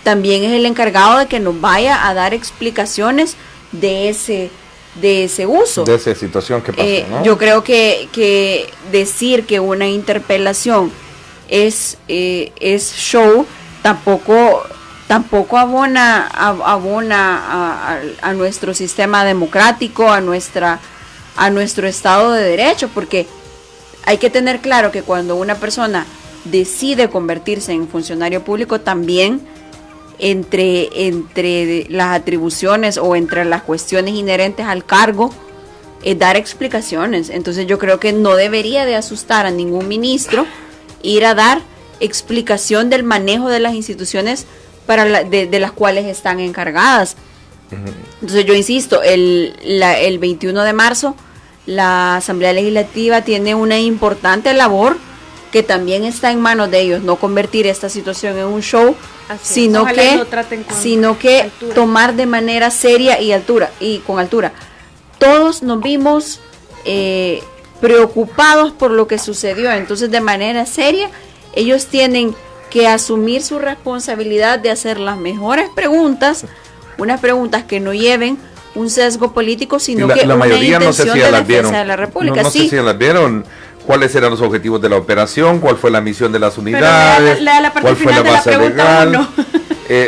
también es el encargado de que nos vaya a dar explicaciones de ese uso. De esa situación que pasó, ¿no? Yo creo que decir que una interpelación es show tampoco abona a nuestro sistema democrático, a nuestro Estado de Derecho, porque hay que tener claro que cuando una persona decide convertirse en funcionario público, también entre las atribuciones o entre las cuestiones inherentes al cargo es dar explicaciones. Entonces yo creo que no debería de asustar a ningún ministro ir a dar explicación del manejo de las instituciones de las cuales están encargadas. Entonces yo insisto, el 21 de marzo la Asamblea Legislativa tiene una importante labor que también está en manos de ellos, no convertir esta situación en un show, sino que tomar de manera seria y con altura. Todos nos vimos preocupados por lo que sucedió, entonces de manera seria ellos tienen que asumir su responsabilidad de hacer las mejores preguntas, unas preguntas que no lleven un sesgo político, sino que la mayoría una intención de defensa vieron. de la República. No sé si las vieron. ¿Cuáles eran los objetivos de la operación? ¿Cuál fue la misión de las unidades? La parte ¿Cuál fue la base legal?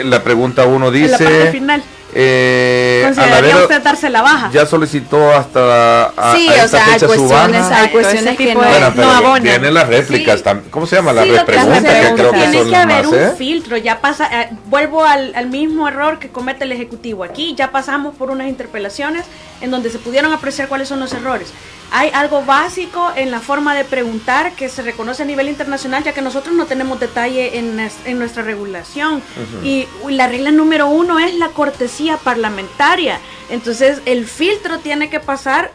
La pregunta 1 dice... La parte final. ¿Consideraría usted darse la baja? Ya solicitó hasta sí, a esta fecha su baja. Hay cuestiones que no abonan. Vienen las réplicas. Sí. ¿Cómo se llama? La repregunta, que creo que tiene son que las haber más, un filtro. Ya pasa, vuelvo al mismo error que comete el Ejecutivo. Aquí ya pasamos por unas interpelaciones en donde se pudieron apreciar cuáles son los errores. Hay algo básico en la forma de preguntar que se reconoce a nivel internacional, ya que nosotros no tenemos detalle en nuestra regulación. Y la regla número 1 es la cortesía parlamentaria. Entonces el filtro tiene que pasar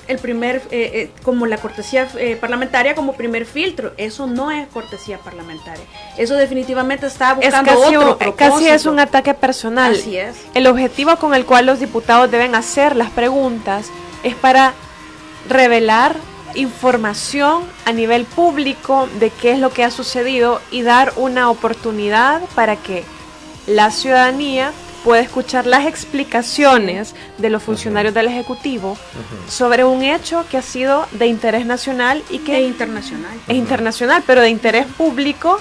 como la cortesía parlamentaria como primer filtro. Eso no es cortesía parlamentaria. Eso definitivamente está buscando otro propósito. Casi es un ataque personal. Así es. El objetivo con el cual los diputados deben hacer las preguntas es para revelar información a nivel público de qué es lo que ha sucedido y dar una oportunidad para que la ciudadanía pueda escuchar las explicaciones de los funcionarios del Ejecutivo sobre un hecho que ha sido de interés nacional y que es internacional, pero de interés público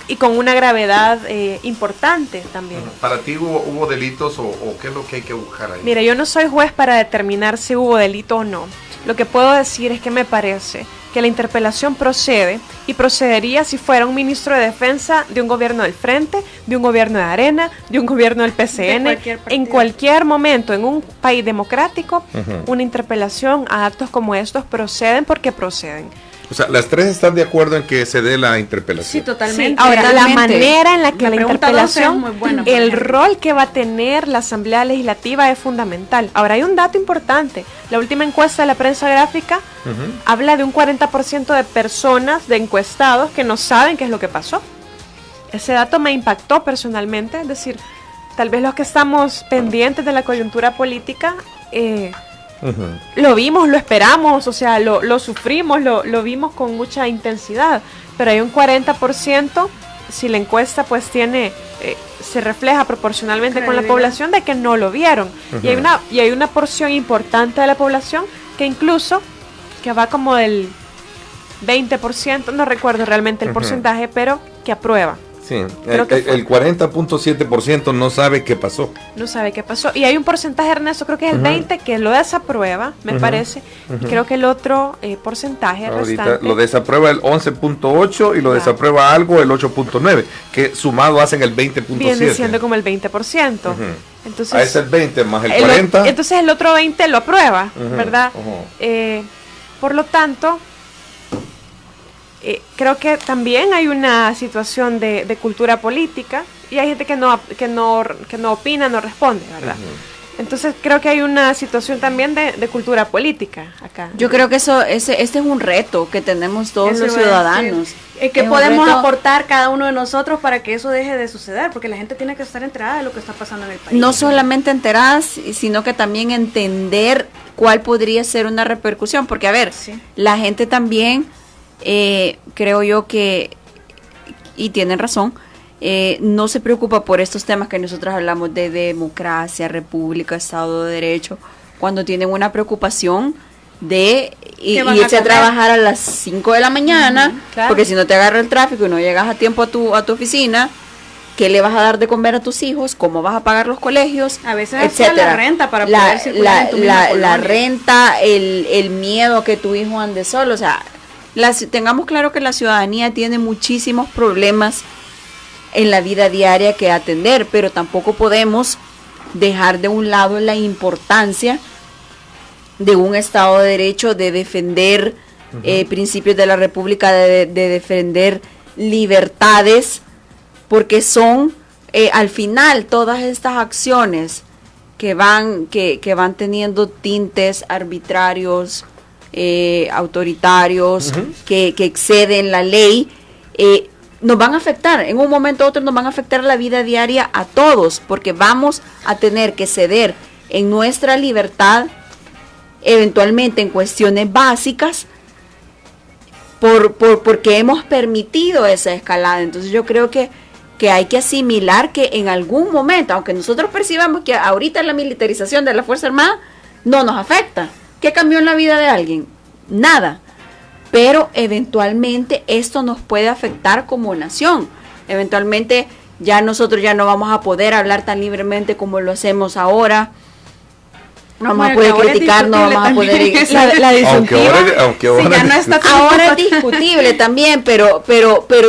y con una gravedad importante también. ¿Para ti hubo delitos o qué es lo que hay que buscar ahí? Mira, yo no soy juez para determinar si hubo delito o no. Lo que puedo decir es que me parece que la interpelación procede y procedería si fuera un ministro de Defensa de un gobierno del Frente, de un gobierno de Arena, de un gobierno del PCN. En cualquier momento, en un país democrático, una interpelación a actos como estos proceden porque proceden. O sea, las tres están de acuerdo en que se dé la interpelación. Sí, totalmente. Sí, ahora, la manera en la que la interpelación, el rol rol que va a tener la Asamblea Legislativa es fundamental. Ahora, hay un dato importante. La última encuesta de la prensa gráfica habla de un 40% de personas, de encuestados, que no saben qué es lo que pasó. Ese dato me impactó personalmente. Es decir, tal vez los que estamos pendientes de la coyuntura política... lo vimos, lo esperamos, o sea, lo sufrimos, lo vimos con mucha intensidad, pero hay un 40%, si la encuesta pues se refleja proporcionalmente con la población, de que no lo vieron. Y hay una porción importante de la población que incluso, que va como del 20%, no recuerdo realmente el porcentaje, pero que aprueba. Sí, el 40.7% no sabe qué pasó. No sabe qué pasó. Y hay un porcentaje, Ernesto, creo que es el 20%, que lo desaprueba, me parece. Y creo que el otro porcentaje restante lo desaprueba el 11.8% y lo desaprueba algo el 8.9%, que sumado hacen el 20.7%. Viene siendo como el 20%. Entonces, es el 20 más el 40%. Entonces el otro 20% lo aprueba, ¿verdad? Por lo tanto, creo que también hay una situación de cultura política y hay gente que no opina, no responde, ¿verdad? Entonces creo que hay una situación también de cultura política acá. Yo creo que este es un reto que tenemos todos los ciudadanos. Que podemos aportar cada uno de nosotros para que eso deje de suceder, porque la gente tiene que estar enterada de lo que está pasando en el país. No solamente enteradas, sino que también entender cuál podría ser una repercusión, porque a ver, la gente también, creo yo que, y tienen razón, no se preocupa por estos temas que nosotros hablamos de democracia, república, Estado de Derecho, cuando tienen una preocupación de irse a trabajar a las 5 de la mañana, claro. Porque si no te agarra el tráfico y no llegas a tiempo a tu oficina, ¿qué le vas a dar de comer a tus hijos? ¿Cómo vas a pagar los colegios? A veces hasta la renta para poder circular en tu misma colonia. La renta, el miedo a que tu hijo ande solo, o sea, tengamos claro que la ciudadanía tiene muchísimos problemas en la vida diaria que atender, pero tampoco podemos dejar de un lado la importancia de un Estado de Derecho, de defender principios de la República, de defender libertades, porque son al final todas estas acciones que van teniendo tintes arbitrarios, autoritarios, que exceden la ley, nos van a afectar, en un momento u otro nos van a afectar la vida diaria a todos, porque vamos a tener que ceder en nuestra libertad, eventualmente en cuestiones básicas, porque hemos permitido esa escalada. Entonces yo creo que hay que asimilar que en algún momento, aunque nosotros percibamos que ahorita la militarización de la Fuerza Armada no nos afecta, ¿qué cambió en la vida de alguien? Nada. Pero eventualmente esto nos puede afectar como nación. Eventualmente nosotros ya no vamos a poder hablar tan libremente como lo hacemos ahora. No vamos a poder criticar, no vamos a poder la disyuntiva. Ahora es discutible también, pero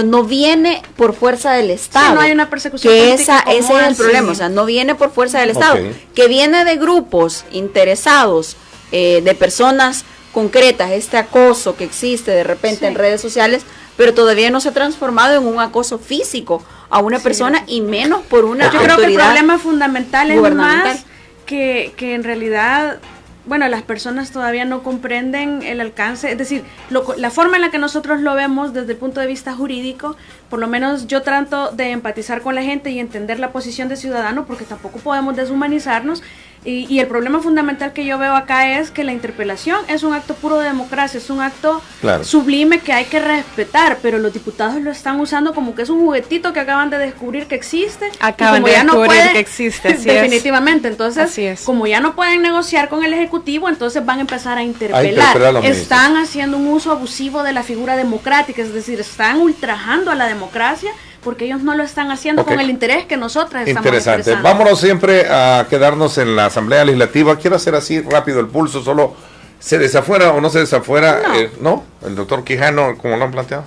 no viene por fuerza del Estado. No hay una persecución que ese es el problema, o sea, no viene por fuerza del Estado, que viene de grupos interesados, de personas concretas, este acoso que existe de repente en redes sociales, pero todavía no se ha transformado en un acoso físico a una persona y menos por una autoridad. Yo creo que el problema fundamental es más que en realidad, bueno, las personas todavía no comprenden el alcance, es decir, la forma en la que nosotros lo vemos desde el punto de vista jurídico, por lo menos yo trato de empatizar con la gente y entender la posición de ciudadano, porque tampoco podemos deshumanizarnos. Y el problema fundamental que yo veo acá es que la interpelación es un acto puro de democracia, es un acto sublime que hay que respetar, pero los diputados lo están usando como que es un juguetito que acaban de descubrir que existe. Acaban de descubrir que existe, definitivamente. Entonces, como ya no pueden negociar con el Ejecutivo, entonces van a empezar a interpelar. Están haciendo un uso abusivo de la figura democrática, es decir, están ultrajando a la democracia, porque ellos no lo están haciendo con el interés que nosotras estamos Interesante. expresando. Vámonos siempre a quedarnos en la Asamblea Legislativa. Quiero hacer así rápido el pulso, solo ¿se desafuera o no se desafuera? ¿No? El doctor Quijano, como lo han planteado.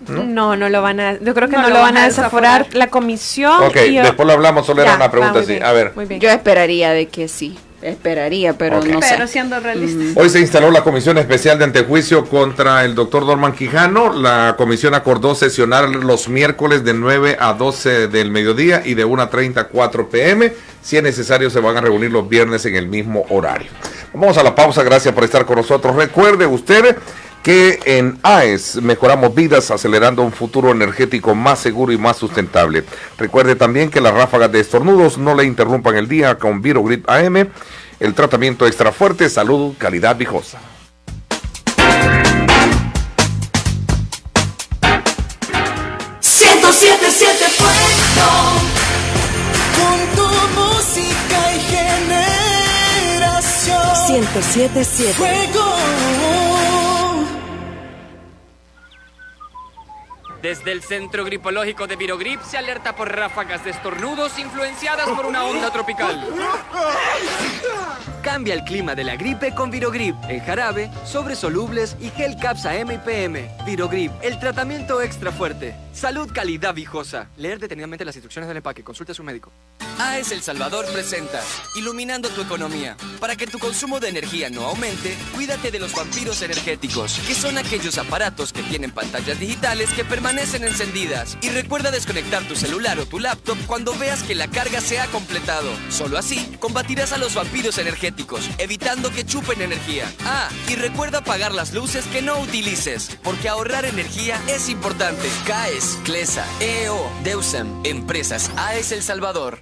No lo van a, yo creo que no lo van a desaforar la comisión. Ok, después lo hablamos, solo era una pregunta así. A ver. Yo esperaría de que sí. Esperaría, pero no sé. Pero siendo realistas. Hoy se instaló la Comisión Especial de Antejuicio contra el doctor Dorman Quijano. La comisión acordó sesionar los miércoles de 9 a 12 del mediodía y de 1:30 a 4 p.m. Si es necesario, se van a reunir los viernes en el mismo horario. Vamos a la pausa. Gracias por estar con nosotros. Recuerde usted que en AES mejoramos vidas acelerando un futuro energético más seguro y más sustentable. Recuerde también que las ráfagas de estornudos no le interrumpan el día con Virogrip AM, el tratamiento extra fuerte, salud, calidad viejosa. Con tu música y generación. 107.7 Fuego. Desde el Centro Gripológico de Virogrip se alerta por ráfagas de estornudos influenciadas por una onda tropical. Cambia el clima de la gripe con Virogrip, en jarabe, sobres solubles y gel Capsa M y PM. Virogrip, el tratamiento extra fuerte. Salud, calidad, viejosa. Leer detenidamente las instrucciones del empaque. Consulte a su médico. AES El Salvador presenta Iluminando tu economía. Para que tu consumo de energía no aumente, cuídate de los vampiros energéticos, que son aquellos aparatos que tienen pantallas digitales que permanecen encendidas. Y recuerda desconectar tu celular o tu laptop cuando veas que la carga se ha completado. Solo así combatirás a los vampiros energéticos, evitando que chupen energía. Ah, y recuerda apagar las luces que no utilices, porque ahorrar energía es importante. CAES, CLESA, EO, DEUSEM, Empresas AES El Salvador.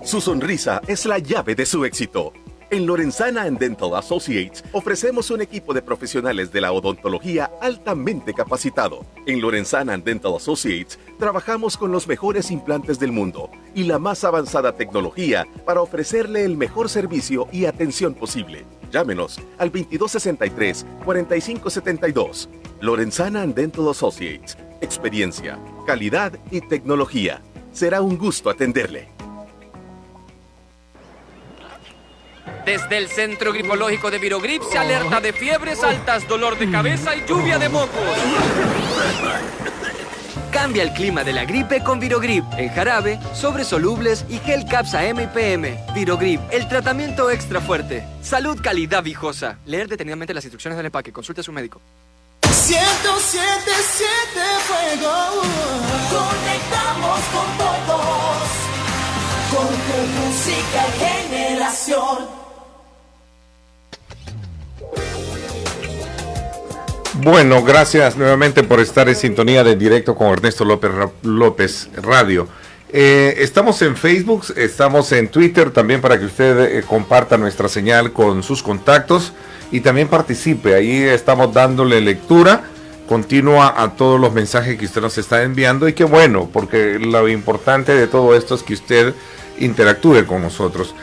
Su sonrisa es la llave de su éxito. En Lorenzana and Dental Associates ofrecemos un equipo de profesionales de la odontología altamente capacitado. En Lorenzana and Dental Associates trabajamos con los mejores implantes del mundo y la más avanzada tecnología para ofrecerle el mejor servicio y atención posible. Llámenos al 2263-4572. Lorenzana and Dental Associates. Experiencia, calidad y tecnología. Será un gusto atenderle. Desde el Centro Gripológico de Virogrip se alerta de fiebres altas, dolor de cabeza y lluvia de mocos. Cambia el clima de la gripe con Virogrip, en jarabe, sobres solubles y gel Capsa M y PM. Virogrip, el tratamiento extra fuerte. Salud, calidad, viejosa. Leer detenidamente las instrucciones del empaque. Consulte a su médico. 107.7 Fuego. Conectamos con todos, con tu música y generación. Bueno, gracias nuevamente por estar en sintonía de Directo con Ernesto López Radio. Estamos en Facebook, estamos en Twitter también para que usted comparta nuestra señal con sus contactos y también participe. Ahí estamos dándole lectura continua a todos los mensajes que usted nos está enviando y qué bueno, porque lo importante de todo esto es que usted interactúe con nosotros.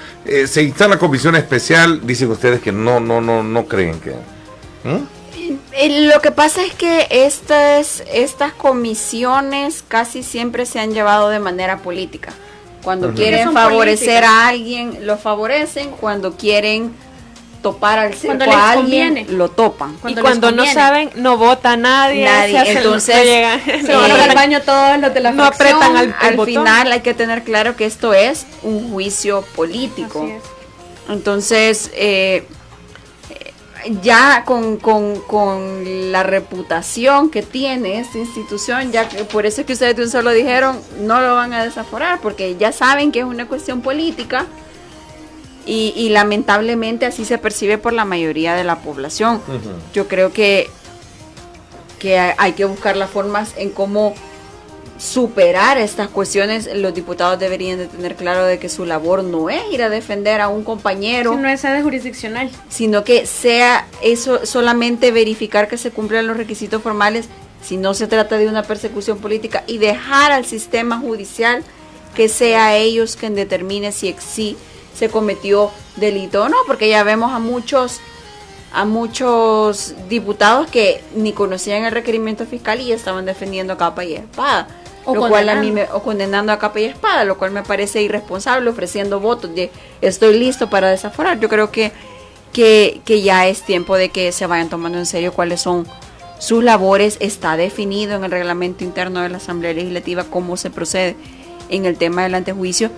Se instala comisión especial, dicen ustedes que no creen que... Lo que pasa es que estas comisiones casi siempre se han llevado de manera política. Cuando quieren favorecer a alguien, lo favorecen. Cuando quieren topar al cerco a alguien, lo topan. Y cuando no saben, no vota nadie. Entonces, se van al baño todos los de la fracción. Apretan al botón. Final hay que tener claro que esto es un juicio político. Así es. Entonces, ya con la reputación que tiene esta institución, ya que por eso es que ustedes de un solo dijeron, no lo van a desaforar, porque ya saben que es una cuestión política y lamentablemente así se percibe por la mayoría de la población. Yo creo que hay que buscar las formas en cómo superar estas cuestiones. Los diputados deberían de tener claro de que su labor no es ir a defender a un compañero, si no es sede jurisdiccional, sino que sea eso, solamente verificar que se cumplan los requisitos formales si no se trata de una persecución política, y dejar al sistema judicial que sea ellos quien determine si se cometió delito o no, porque ya vemos a muchos diputados que ni conocían el requerimiento fiscal y ya estaban defendiendo a capa y espada. O condenando a capa y espada, lo cual me parece irresponsable, ofreciendo votos de estoy listo para desaforar. Yo creo que ya es tiempo de que se vayan tomando en serio cuáles son sus labores. Está definido en el reglamento interno de la Asamblea Legislativa cómo se procede en el tema del antejuicio,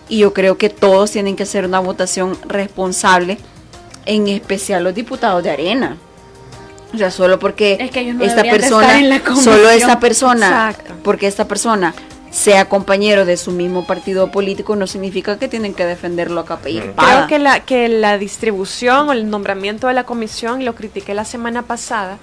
y yo creo que todos tienen que hacer una votación responsable, en especial los diputados de Arena. O sea, solo porque es que ellos no esta persona, Exacto. Porque esta persona sea compañero de su mismo partido político, no significa que tienen que defenderlo a capa y espada. Creo que la distribución o el nombramiento de la comisión, lo critiqué la semana pasada,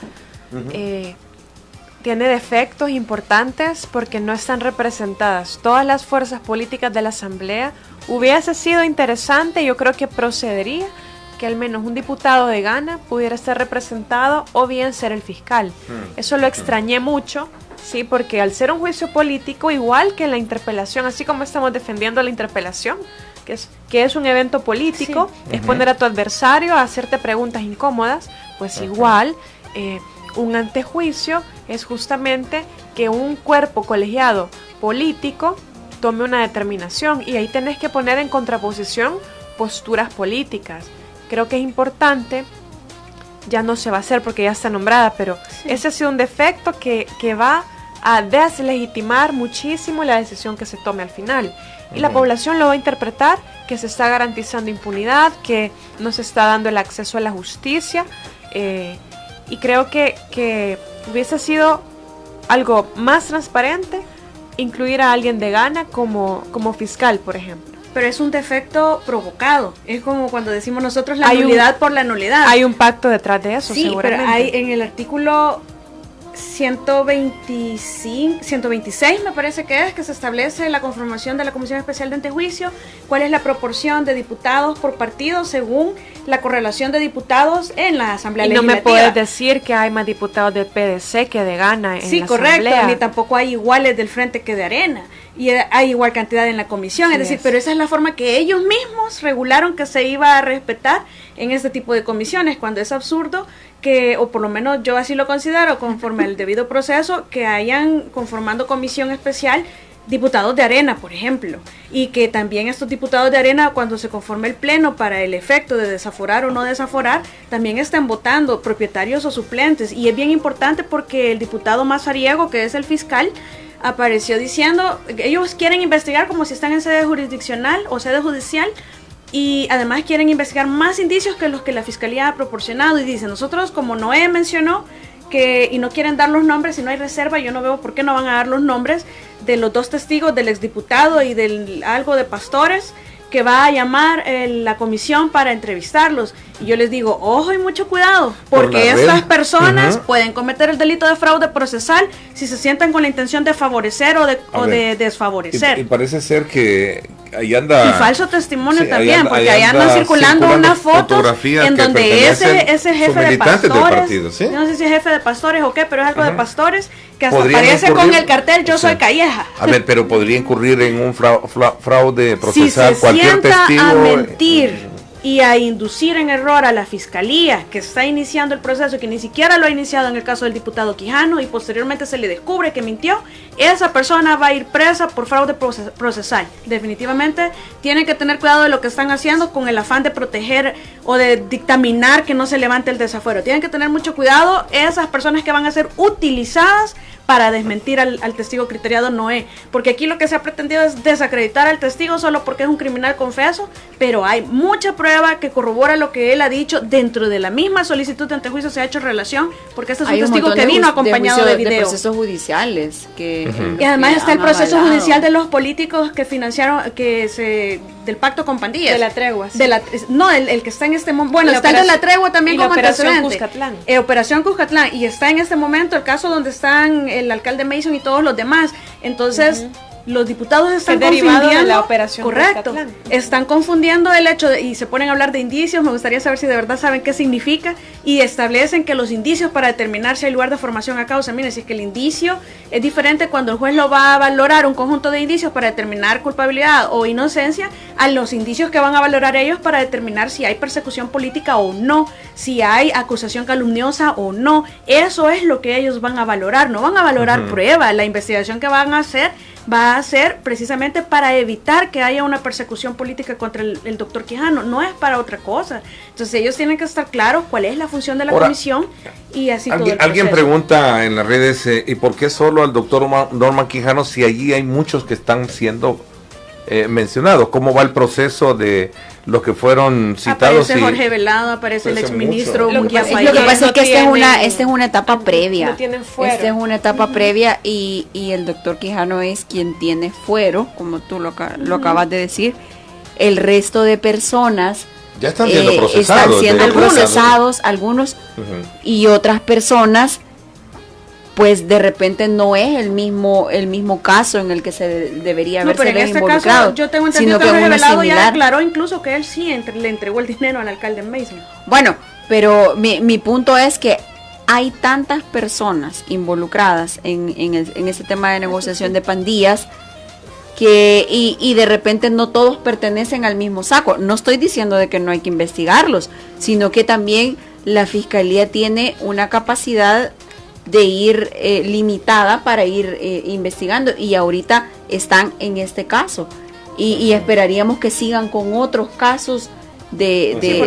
tiene defectos importantes porque no están representadas todas las fuerzas políticas de la Asamblea. Hubiese sido interesante, yo creo que procedería que al menos un diputado de Gana pudiera estar representado, o bien ser el fiscal. Eso lo extrañé mucho, sí, porque al ser un juicio político, igual que en la interpelación, así como estamos defendiendo la interpelación, que es un evento político, es poner a tu adversario a hacerte preguntas incómodas, pues igual un antejuicio es justamente que un cuerpo colegiado político tome una determinación, y ahí tenés que poner en contraposición posturas políticas. Creo que es importante, ya no se va a hacer porque ya está nombrada, pero ese ha sido un defecto que va a deslegitimar muchísimo la decisión que se tome al final. Y la población lo va a interpretar que se está garantizando impunidad, que no se está dando el acceso a la justicia, y creo que hubiese sido algo más transparente incluir a alguien de Gana como fiscal, por ejemplo. Pero es un defecto provocado. Es como cuando decimos nosotros la nulidad por la nulidad. Hay un pacto detrás de eso, sí, seguramente. Pero hay en el artículo 126 me parece que se establece la conformación de la Comisión Especial de Antejuicio, cuál es la proporción de diputados por partido según la correlación de diputados en la Asamblea Legislativa. Y no me puedes decir que hay más diputados del PDC que de Gana en la correcto, Asamblea. Ni tampoco hay iguales del Frente que de Arena, y hay igual cantidad en la comisión, es decir, pero esa es la forma que ellos mismos regularon que se iba a respetar en este tipo de comisiones, cuando es absurdo que, o por lo menos yo así lo considero, conforme al debido proceso, que hayan conformando comisión especial diputados de Arena, por ejemplo, y que también estos diputados de Arena, cuando se conforme el pleno para el efecto de desaforar o no desaforar, también están votando propietarios o suplentes, y es bien importante porque el diputado Mazariego, que es el fiscal, apareció diciendo que ellos quieren investigar como si están en sede jurisdiccional o sede judicial, y además quieren investigar más indicios que los que la Fiscalía ha proporcionado, y dice, nosotros, como Noé mencionó, y no quieren dar los nombres, si no hay reserva, yo no veo por qué no van a dar los nombres de los dos testigos, del exdiputado y del algo de Pastores, que va a llamar la comisión para entrevistarlos. Y yo les digo, ojo y mucho cuidado, porque estas personas pueden cometer el delito de fraude procesal si se sientan con la intención de favorecer o de desfavorecer. Y parece ser que ahí anda... Y falso testimonio también, porque ahí andan circulando unas fotos en donde ese jefe de Pastores, partido, ¿sí? No sé si es jefe de Pastores o qué, pero es algo de Pastores, que hasta aparece con el cartel Yo soy Calleja. A ver, pero podría incurrir en un fraude procesal si cualquier testigo. A mentir y a inducir en error a la Fiscalía, que está iniciando el proceso, que ni siquiera lo ha iniciado en el caso del diputado Quijano, y posteriormente se le descubre que mintió, esa persona va a ir presa por fraude procesal. Definitivamente tienen que tener cuidado de lo que están haciendo con el afán de proteger o de dictaminar que no se levante el desafuero. Tienen que tener mucho cuidado esas personas que van a ser utilizadas para desmentir al testigo criteriado Noé, porque aquí lo que se ha pretendido es desacreditar al testigo solo porque es un criminal confeso, pero hay mucha prueba que corrobora lo que él ha dicho. Dentro de la misma solicitud de antejuicio se ha hecho relación, porque este es un testigo que vino acompañado de video. De procesos judiciales. Y además está el proceso judicial de los políticos que financiaron, del pacto con pandillas. De la tregua. Sí. El que está en este momento. Bueno, está el de la tregua también como antecedente. Cuscatlán. Operación Cuscatlán. Y está en este momento el caso donde están el alcalde Mason y todos los demás. Entonces, los diputados están confundiendo de la operación correcto, Cuscatlán. Están confundiendo el hecho y se ponen a hablar de indicios. Me gustaría saber si de verdad saben qué significa, y establecen que los indicios para determinar si hay lugar de formación a causa. Miren, si es que el indicio es diferente cuando el juez lo va a valorar, un conjunto de indicios para determinar culpabilidad o inocencia, a los indicios que van a valorar ellos para determinar si hay persecución política o no, si hay acusación calumniosa o no. Eso es lo que ellos van a valorar. No van a valorar prueba. La investigación que van a hacer va a ser precisamente para evitar que haya una persecución política contra el doctor Quijano, no es para otra cosa. Entonces ellos tienen que estar claros cuál es la función de la comisión, y así todo el proceso. Alguien pregunta en las redes, ¿y por qué solo al doctor Norman Quijano si allí hay muchos que están siendo mencionados? ¿Cómo va el proceso de los que fueron citados? Aparece Jorge Velado, aparece el exministro Munguía Fayet. Lo que pasa es que esta es una etapa previa. No tienen fuero. Esta es una etapa previa, y el doctor Quijano es quien tiene fuero, como tú lo acabas de decir. El resto de personas ya están siendo procesados. Están siendo procesados, algunos, y otras personas, pues de repente no es el mismo caso en el que se debería haberse involucrado. Caso, yo tengo entendido que Jorge Velado ya declaró incluso que él sí le entregó el dinero al alcalde Mason. Bueno, pero mi punto es que hay tantas personas involucradas en ese tema de negociación de pandillas y de repente no todos pertenecen al mismo saco. No estoy diciendo de que no hay que investigarlos, sino que también la Fiscalía tiene una capacidad de ir limitada para ir investigando, y ahorita están en este caso y esperaríamos que sigan con otros casos en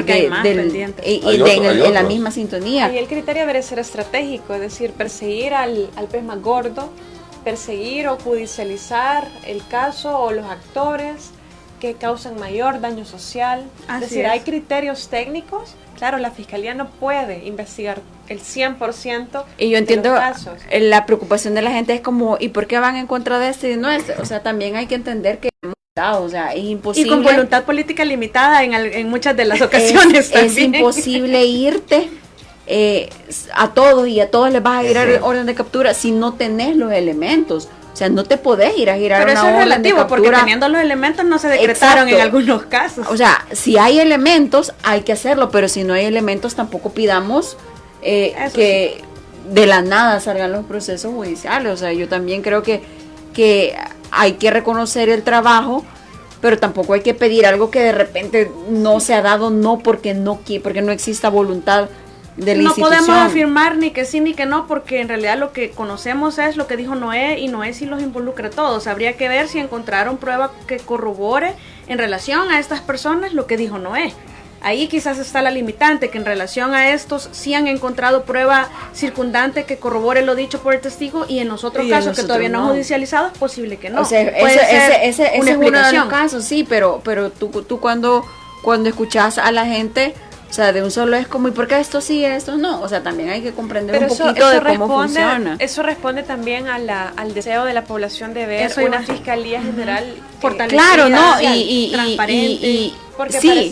la misma sintonía. Y el criterio debe ser estratégico, es decir, perseguir al pez más gordo, perseguir o judicializar el caso o los actores que causan mayor daño social. Es decir, hay criterios técnicos. Claro, la Fiscalía no puede investigar el 100% y yo entiendo de los casos. La preocupación de la gente es como, ¿y por qué van en contra de este y no este? O sea, también hay que entender que o sea, es imposible. Y con voluntad política limitada en muchas de las ocasiones es imposible irte a todos y a todos les vas a girar orden de captura si no tenés los elementos. O sea, no te podés ir a girar una orden de captura. Pero eso es relativo, porque teniendo los elementos no se decretaron en algunos casos. O sea, si hay elementos, hay que hacerlo, pero si no hay elementos, tampoco pidamos que de la nada salgan los procesos judiciales. O sea, yo también creo que hay que reconocer el trabajo, pero tampoco hay que pedir algo que de repente no se ha dado, porque no exista voluntad de la institución. No podemos afirmar ni que sí ni que no, porque en realidad lo que conocemos es lo que dijo Noé, y Noé sí los involucra a todos. Habría que ver si encontraron prueba que corrobore en relación a estas personas lo que dijo Noé. Ahí quizás está la limitante, que en relación a estos sí han encontrado prueba circundante que corrobore lo dicho por el testigo, y en los otros casos que todavía no judicializados es posible que no. O sea, ese es uno de los casos, sí, pero tú cuando escuchas a la gente, o sea, de un solo es como, ¿y por qué esto sí y esto no? O sea, también hay que comprender un poquito de cómo funciona. Eso responde también al deseo de la población de ver una Fiscalía General fortalecida, claro, ¿no? Transparente.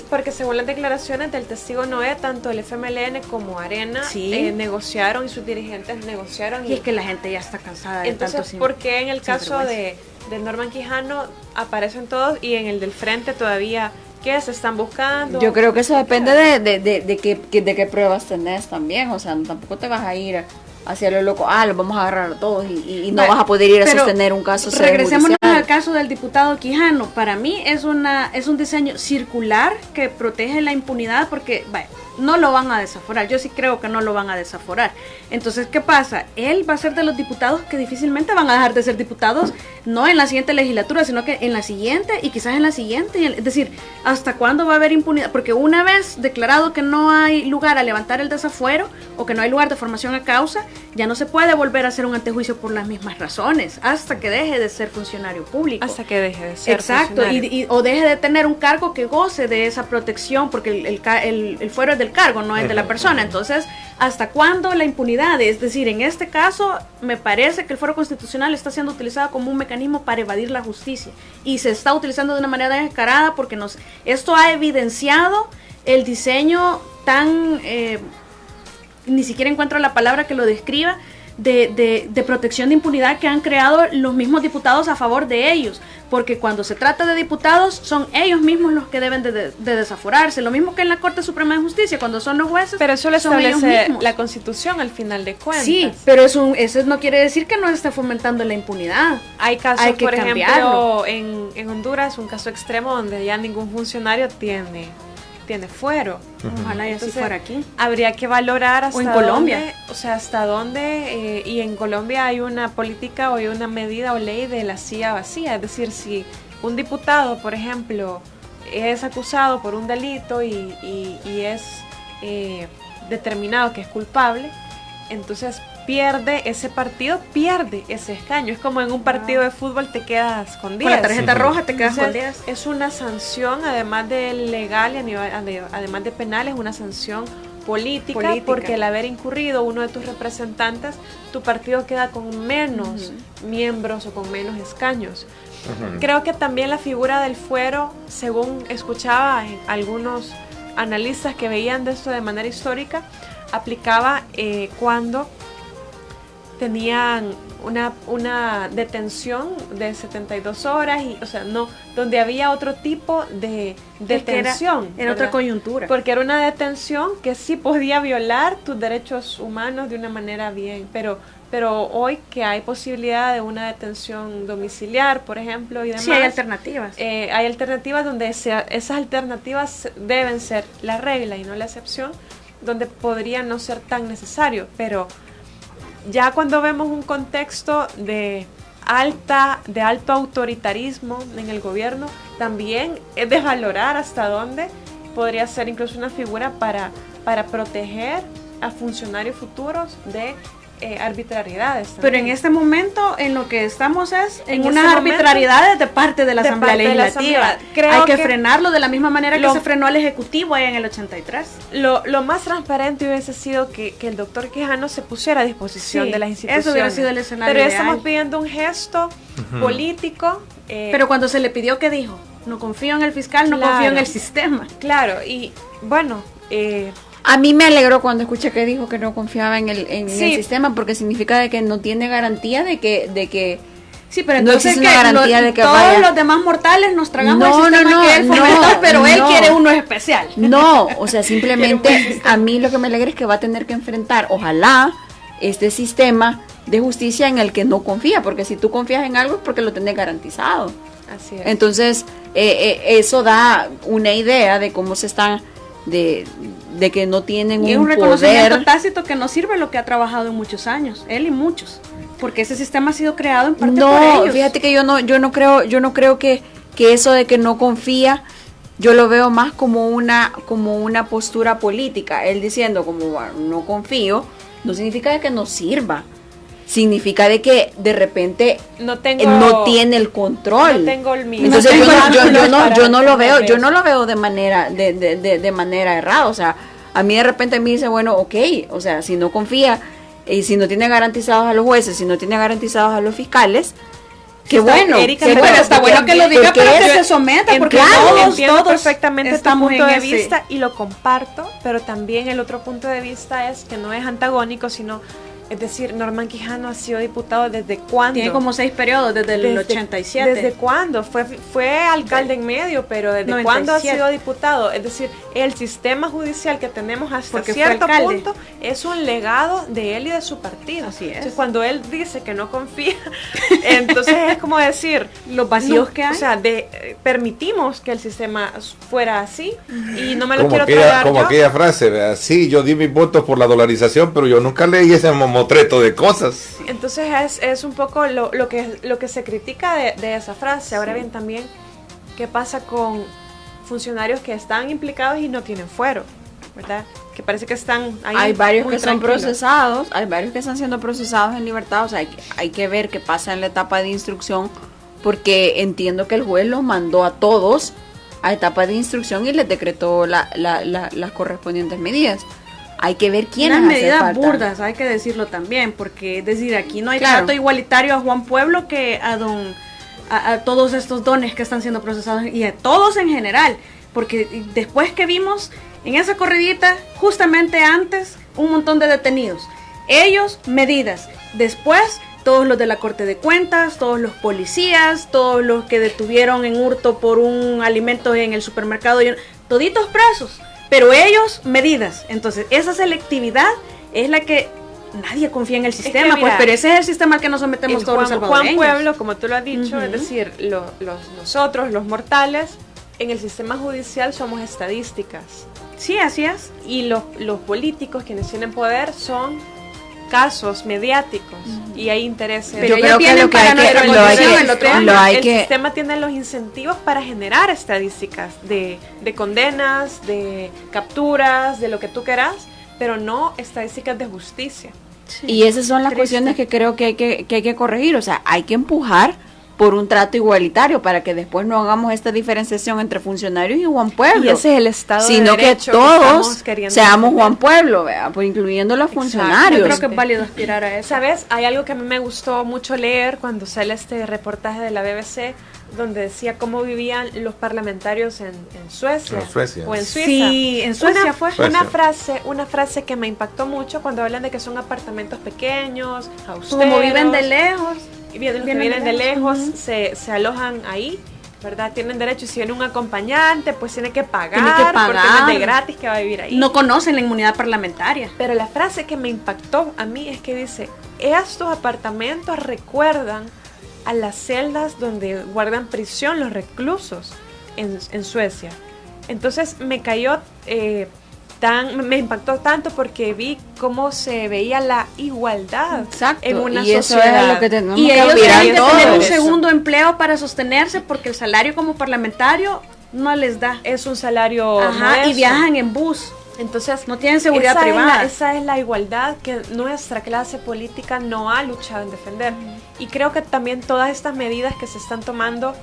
Porque según las declaraciones del testigo Noé, tanto el FMLN como Arena negociaron, y sus dirigentes negociaron. Y es que la gente ya está cansada de entonces, tanto. ¿por qué en el caso de Norman Quijano aparecen todos y en el del frente todavía qué se están buscando? Yo creo que eso depende de qué pruebas tenés también. O sea, tampoco te vas a ir hacia lo loco, los vamos a agarrar a todos y no vas a poder ir a sostener un caso. Regresémonos al caso del diputado Quijano. Para mí es un diseño circular que protege la impunidad, porque no lo van a desaforar. Yo sí creo que no lo van a desaforar. Entonces, ¿qué pasa? Él va a ser de los diputados que difícilmente van a dejar de ser diputados, no en la siguiente legislatura, sino que en la siguiente y quizás en la siguiente. Es decir, ¿hasta cuándo va a haber impunidad? Porque una vez declarado que no hay lugar a levantar el desafuero, o que no hay lugar de formación a causa, ya no se puede volver a hacer un antejuicio por las mismas razones, hasta que deje de ser funcionario público. Hasta que deje de ser Exacto, o deje de tener un cargo que goce de esa protección, porque el fuero es del cargo, no es de la persona. Entonces, ¿hasta cuándo la impunidad? Es decir, en este caso, me parece que el fuero constitucional está siendo utilizado como un mecanismo para evadir la justicia, y se está utilizando de una manera descarada, porque esto ha evidenciado el diseño tan... ni siquiera encuentro la palabra que lo describa, de protección de impunidad que han creado los mismos diputados a favor de ellos, porque cuando se trata de diputados son ellos mismos los que deben de desaforarse, lo mismo que en la Corte Suprema de Justicia cuando son los jueces. Pero eso lo establece la Constitución al final de cuentas. Sí, pero eso no quiere decir que no esté fomentando la impunidad. Hay casos, por ejemplo, en Honduras, un caso extremo donde ya ningún funcionario tiene fuero. Ojalá ya así fuera aquí. Habría que valorar hasta o en Colombia. dónde, o sea, hasta dónde, y en Colombia hay una política o hay una medida o ley de la silla vacía, es decir, si un diputado, por ejemplo, es acusado por un delito y es determinado que es culpable, entonces ese partido pierde ese escaño. Es como en un partido de fútbol te quedas con 10. Con la tarjeta roja te quedas con 10. Es una sanción, además de legal y además de penal, es una sanción política, porque al haber incurrido uno de tus representantes, tu partido queda con menos miembros o con menos escaños. Creo que también la figura del fuero, según escuchaba en algunos analistas que veían de esto de manera histórica, aplicaba cuando tenían una detención de 72 horas, y, o sea, no, donde había otro tipo de detención. Era otra coyuntura. Porque era una detención que sí podía violar tus derechos humanos de una manera bien, pero hoy que hay posibilidad de una detención domiciliar, por ejemplo, y demás. Sí, hay alternativas. Hay alternativas donde esas alternativas deben ser la regla y no la excepción, donde podría no ser tan necesario, pero ya cuando vemos un contexto de alto autoritarismo en el gobierno, también es desvalorar hasta dónde podría ser incluso una figura para proteger a funcionarios futuros de arbitrariedades también. Pero en este momento en lo que estamos es en unas este arbitrariedades de parte de la Asamblea Legislativa. Hay que frenarlo de la misma manera que se frenó al Ejecutivo allá en el 83. Lo más transparente hubiese sido que el doctor Quijano se pusiera a disposición de las instituciones. Eso hubiera sido el escenario Pero ideal. Estamos pidiendo un gesto político. Pero cuando se le pidió, ¿qué dijo? No confío en el fiscal, no confío en el sistema. Claro, y bueno... a mí me alegró cuando escuché que dijo que no confiaba en el sistema, porque significa de que no tiene garantía de que sí, pero no entonces existe una garantía de que todos los demás mortales nos tragamos el sistema que él fomentó, pero él quiere uno especial. No, o sea, simplemente a mí lo que me alegra es que va a tener que enfrentar, ojalá, este sistema de justicia en el que no confía, porque si tú confías en algo es porque lo tenés garantizado. Así es. Entonces, eso da una idea de cómo se están de que no tienen y un reconocimiento poder tácito que no sirve lo que ha trabajado en muchos años, él y muchos, porque ese sistema ha sido creado en parte por ellos. Fíjate que yo no creo que eso de que no confía, yo lo veo más como una postura política. Él diciendo como no confío, no significa de que no sirva. Significa de que de repente no tiene el control. No tengo el mismo. Entonces yo no lo veo de manera errada. O sea, a mí de repente me dice, bueno, ok, o sea, si no confía y si no tiene garantizados a los jueces, si no tiene garantizados a los fiscales, qué bueno. Está bueno que lo diga, pero que se someta, porque todos perfectamente estamos tu punto de en ese vista y lo comparto, pero también el otro punto de vista es que no es antagónico, sino... Es decir, Norman Quijano ha sido diputado ¿desde cuándo? Tiene como 6 periodos, desde el 87. ¿Desde cuándo? Fue alcalde en medio, pero ¿desde 97. cuándo ha sido diputado? Es decir, el sistema judicial que tenemos hasta cierto punto es un legado de él y de su partido. Así es. Entonces, cuando él dice que no confía, entonces es como decir... Los vacíos que hay. O sea, permitimos que el sistema fuera así y no me lo quiero tragar como aquella frase, ¿verdad? Sí, yo di mis votos por la dolarización, pero yo nunca leí ese motreto de cosas. Entonces es un poco lo que se critica de esa frase. Ahora bien, también, ¿qué pasa con funcionarios que están implicados y no tienen fuero? ¿Verdad? Que parece que están ahí. Hay varios que son procesados, hay varios que están siendo procesados en libertad. O sea, hay que ver qué pasa en la etapa de instrucción, porque entiendo que el juez los mandó a todos a etapa de instrucción y les decretó las correspondientes medidas. Hay que ver quiénes hacen medidas falta. Burdas, hay que decirlo también, porque es decir, aquí no hay trato igualitario a Juan Pueblo que a todos estos dones que están siendo procesados y a todos en general, porque después que vimos en esa corridita, justamente antes, un montón de detenidos, ellos medidas, después todos los de la Corte de Cuentas, todos los policías, todos los que detuvieron en hurto por un alimento en el supermercado, toditos presos. Pero ellos, medidas. Entonces, esa selectividad es la que nadie confía en el sistema, es que, mira, pues, pero ese es el sistema al que nos sometemos todos los salvadoreños. Juan Pueblo, como tú lo has dicho, es decir, nosotros, los mortales, en el sistema judicial somos estadísticas. Sí, así es. Y los políticos, quienes tienen poder, son casos mediáticos y hay intereses. Pero yo creo que el sistema tiene los incentivos para generar estadísticas de condenas, de capturas, de lo que tú quieras, pero no estadísticas de justicia. Sí. Y esas son las cuestiones que creo que hay que corregir. O sea, hay que empujar por un trato igualitario para que después no hagamos esta diferenciación entre funcionarios y Juan Pueblo. Y ese es el estado sino de derecho que todos seamos Juan Pueblo, pues incluyendo los funcionarios. Yo creo que es válido aspirar a eso. ¿Sabes? Hay algo que a mí me gustó mucho leer cuando sale este reportaje de la BBC donde decía cómo vivían los parlamentarios en Suecia o en Suiza. Sí, en Suecia fue una frase que me impactó mucho cuando hablan de que son apartamentos pequeños, austeros. Como viven de lejos. Vienen de lejos, se alojan ahí, ¿verdad? Tienen derecho, y si viene un acompañante, pues tiene que pagar, porque no es de gratis que va a vivir ahí. No conocen la inmunidad parlamentaria. Pero la frase que me impactó a mí es que dice, estos apartamentos recuerdan a las celdas donde guardan prisión los reclusos en Suecia. Entonces me cayó me impactó tanto porque vi cómo se veía la igualdad en una y eso sociedad. es lo que tenemos Y que ellos aspirar tienen que todos. tener un segundo empleo para sostenerse porque el salario como parlamentario no les da. Es un salario Ajá, y nuestro. viajan en bus. Entonces, no tienen seguridad privada. Esa es la igualdad que nuestra clase política no ha luchado en defender. Y creo que también todas estas medidas que se están tomando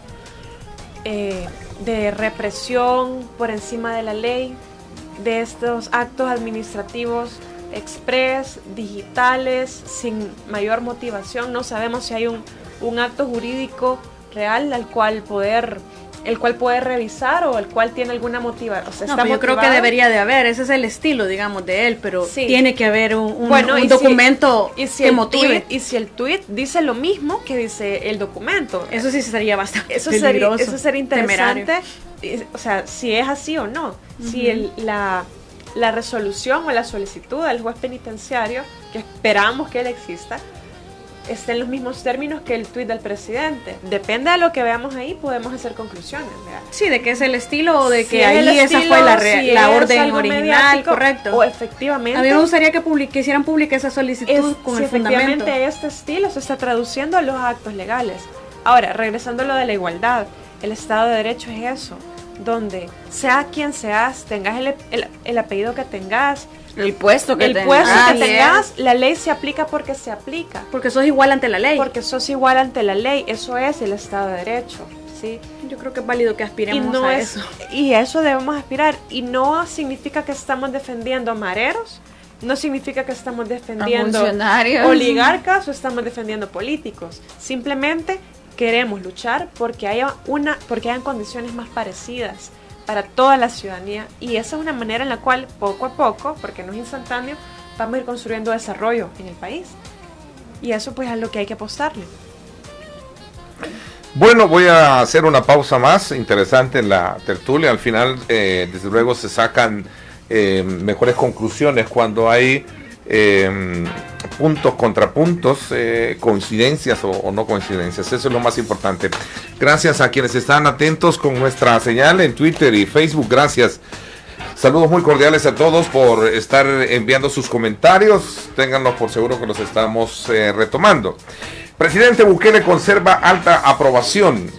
de represión por encima de la ley, de estos actos administrativos express, digitales, sin mayor motivación, no sabemos si hay un acto jurídico real el cual puede revisar o el cual tiene alguna motivación. O sea, No, pero yo creo que debería de haber, ese es el estilo, digamos, de él, pero tiene que haber un documento que motive. Y si el tweet dice lo mismo que dice el documento, eso sí sería bastante peligroso. Eso sería interesante, temerario. o sea, si es así o no. Si la resolución o la solicitud del juez penitenciario, que esperamos que él exista, esté en los mismos términos que el tuit del presidente. Depende de lo que veamos ahí, podemos hacer conclusiones, ¿verdad? Sí, de que es el estilo o de que si ahí esa fue la orden original, correcto. O efectivamente. A mí me gustaría que hicieran pública esa solicitud con el fundamento. Efectivamente este estilo se está traduciendo a los actos legales. Ahora, regresando a lo de la igualdad, el Estado de Derecho es eso, donde sea quien seas, tengas el apellido que tengas, el puesto que tengas, la ley se aplica porque se aplica. Porque sos igual ante la ley. Porque sos igual ante la ley, eso es el Estado de Derecho, ¿sí? Yo creo que es válido que aspiremos a eso. Y eso debemos aspirar, y no significa que estamos defendiendo mareros, no significa que estamos defendiendo oligarcas o estamos defendiendo políticos, simplemente queremos luchar porque hayan condiciones más parecidas para toda la ciudadanía, y esa es una manera en la cual poco a poco, porque no es instantáneo, vamos a ir construyendo desarrollo en el país, y eso pues es lo que hay que apostarle. Bueno, voy a hacer una pausa más interesante en la tertulia. Al final, desde luego, se sacan mejores conclusiones cuando hay puntos, contrapuntos, coincidencias o no coincidencias. Eso es lo más importante. Gracias a quienes están atentos con nuestra señal en Twitter y Facebook. Gracias. Saludos muy cordiales a todos por estar enviando sus comentarios. Ténganlos por seguro que los estamos retomando. Presidente Bukele conserva alta aprobación,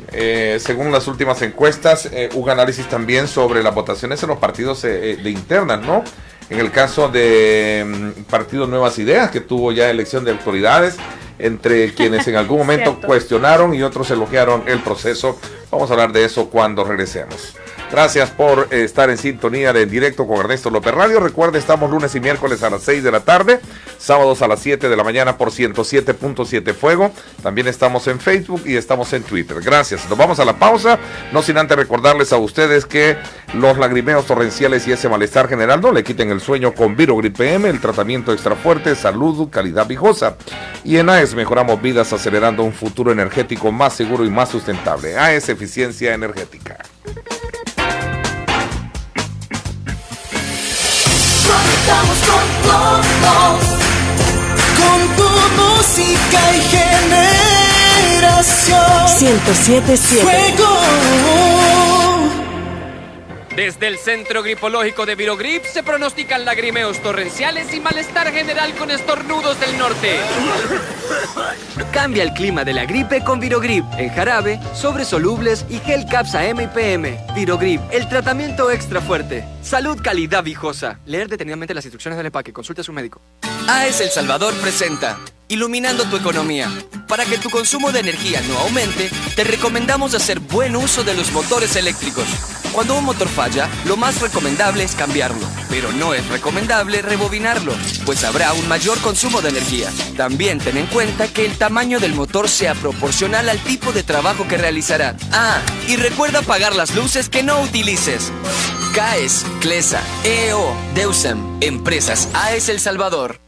según las últimas encuestas. Un análisis también sobre las votaciones en los partidos de internas, ¿no? En el caso de Partido Nuevas Ideas, que tuvo ya elección de autoridades, entre quienes en algún momento cuestionaron y otros elogiaron el proceso. Vamos a hablar de eso cuando regresemos. Gracias por estar en sintonía de En Directo con Ernesto López Radio. Recuerde, estamos lunes y miércoles a las 6 de la tarde, sábados a las 7 de la mañana por 107.7 Fuego. También estamos en Facebook y estamos en Twitter. Gracias. Nos vamos a la pausa, no sin antes recordarles a ustedes que los lagrimeos torrenciales y ese malestar general no le quiten el sueño con Virogrip PM, el tratamiento extra fuerte, salud, calidad viejosa. Y en AES mejoramos vidas acelerando un futuro energético más seguro y más sustentable. AES Eficiencia Energética. Conectamos con tu música y generación. 107.7 Fuego. Desde el Centro Gripológico de Virogrip se pronostican lagrimeos torrenciales y malestar general con estornudos del norte. Cambia el clima de la gripe con Virogrip, en jarabe, sobres solubles y gel capsa M y PM. Virogrip, el tratamiento extra fuerte. Salud, calidad viejosa. Leer detenidamente las instrucciones del empaque. Consulte a su médico. AES El Salvador presenta Iluminando tu economía. Para que tu consumo de energía no aumente, te recomendamos hacer buen uso de los motores eléctricos. Cuando un motor falla, lo más recomendable es cambiarlo, pero no es recomendable rebobinarlo, pues habrá un mayor consumo de energía. También ten en cuenta que el tamaño del motor sea proporcional al tipo de trabajo que realizará. Ah, y recuerda apagar las luces que no utilices. CAES, CLESA, EO, DEUSEM, Empresas AES El Salvador.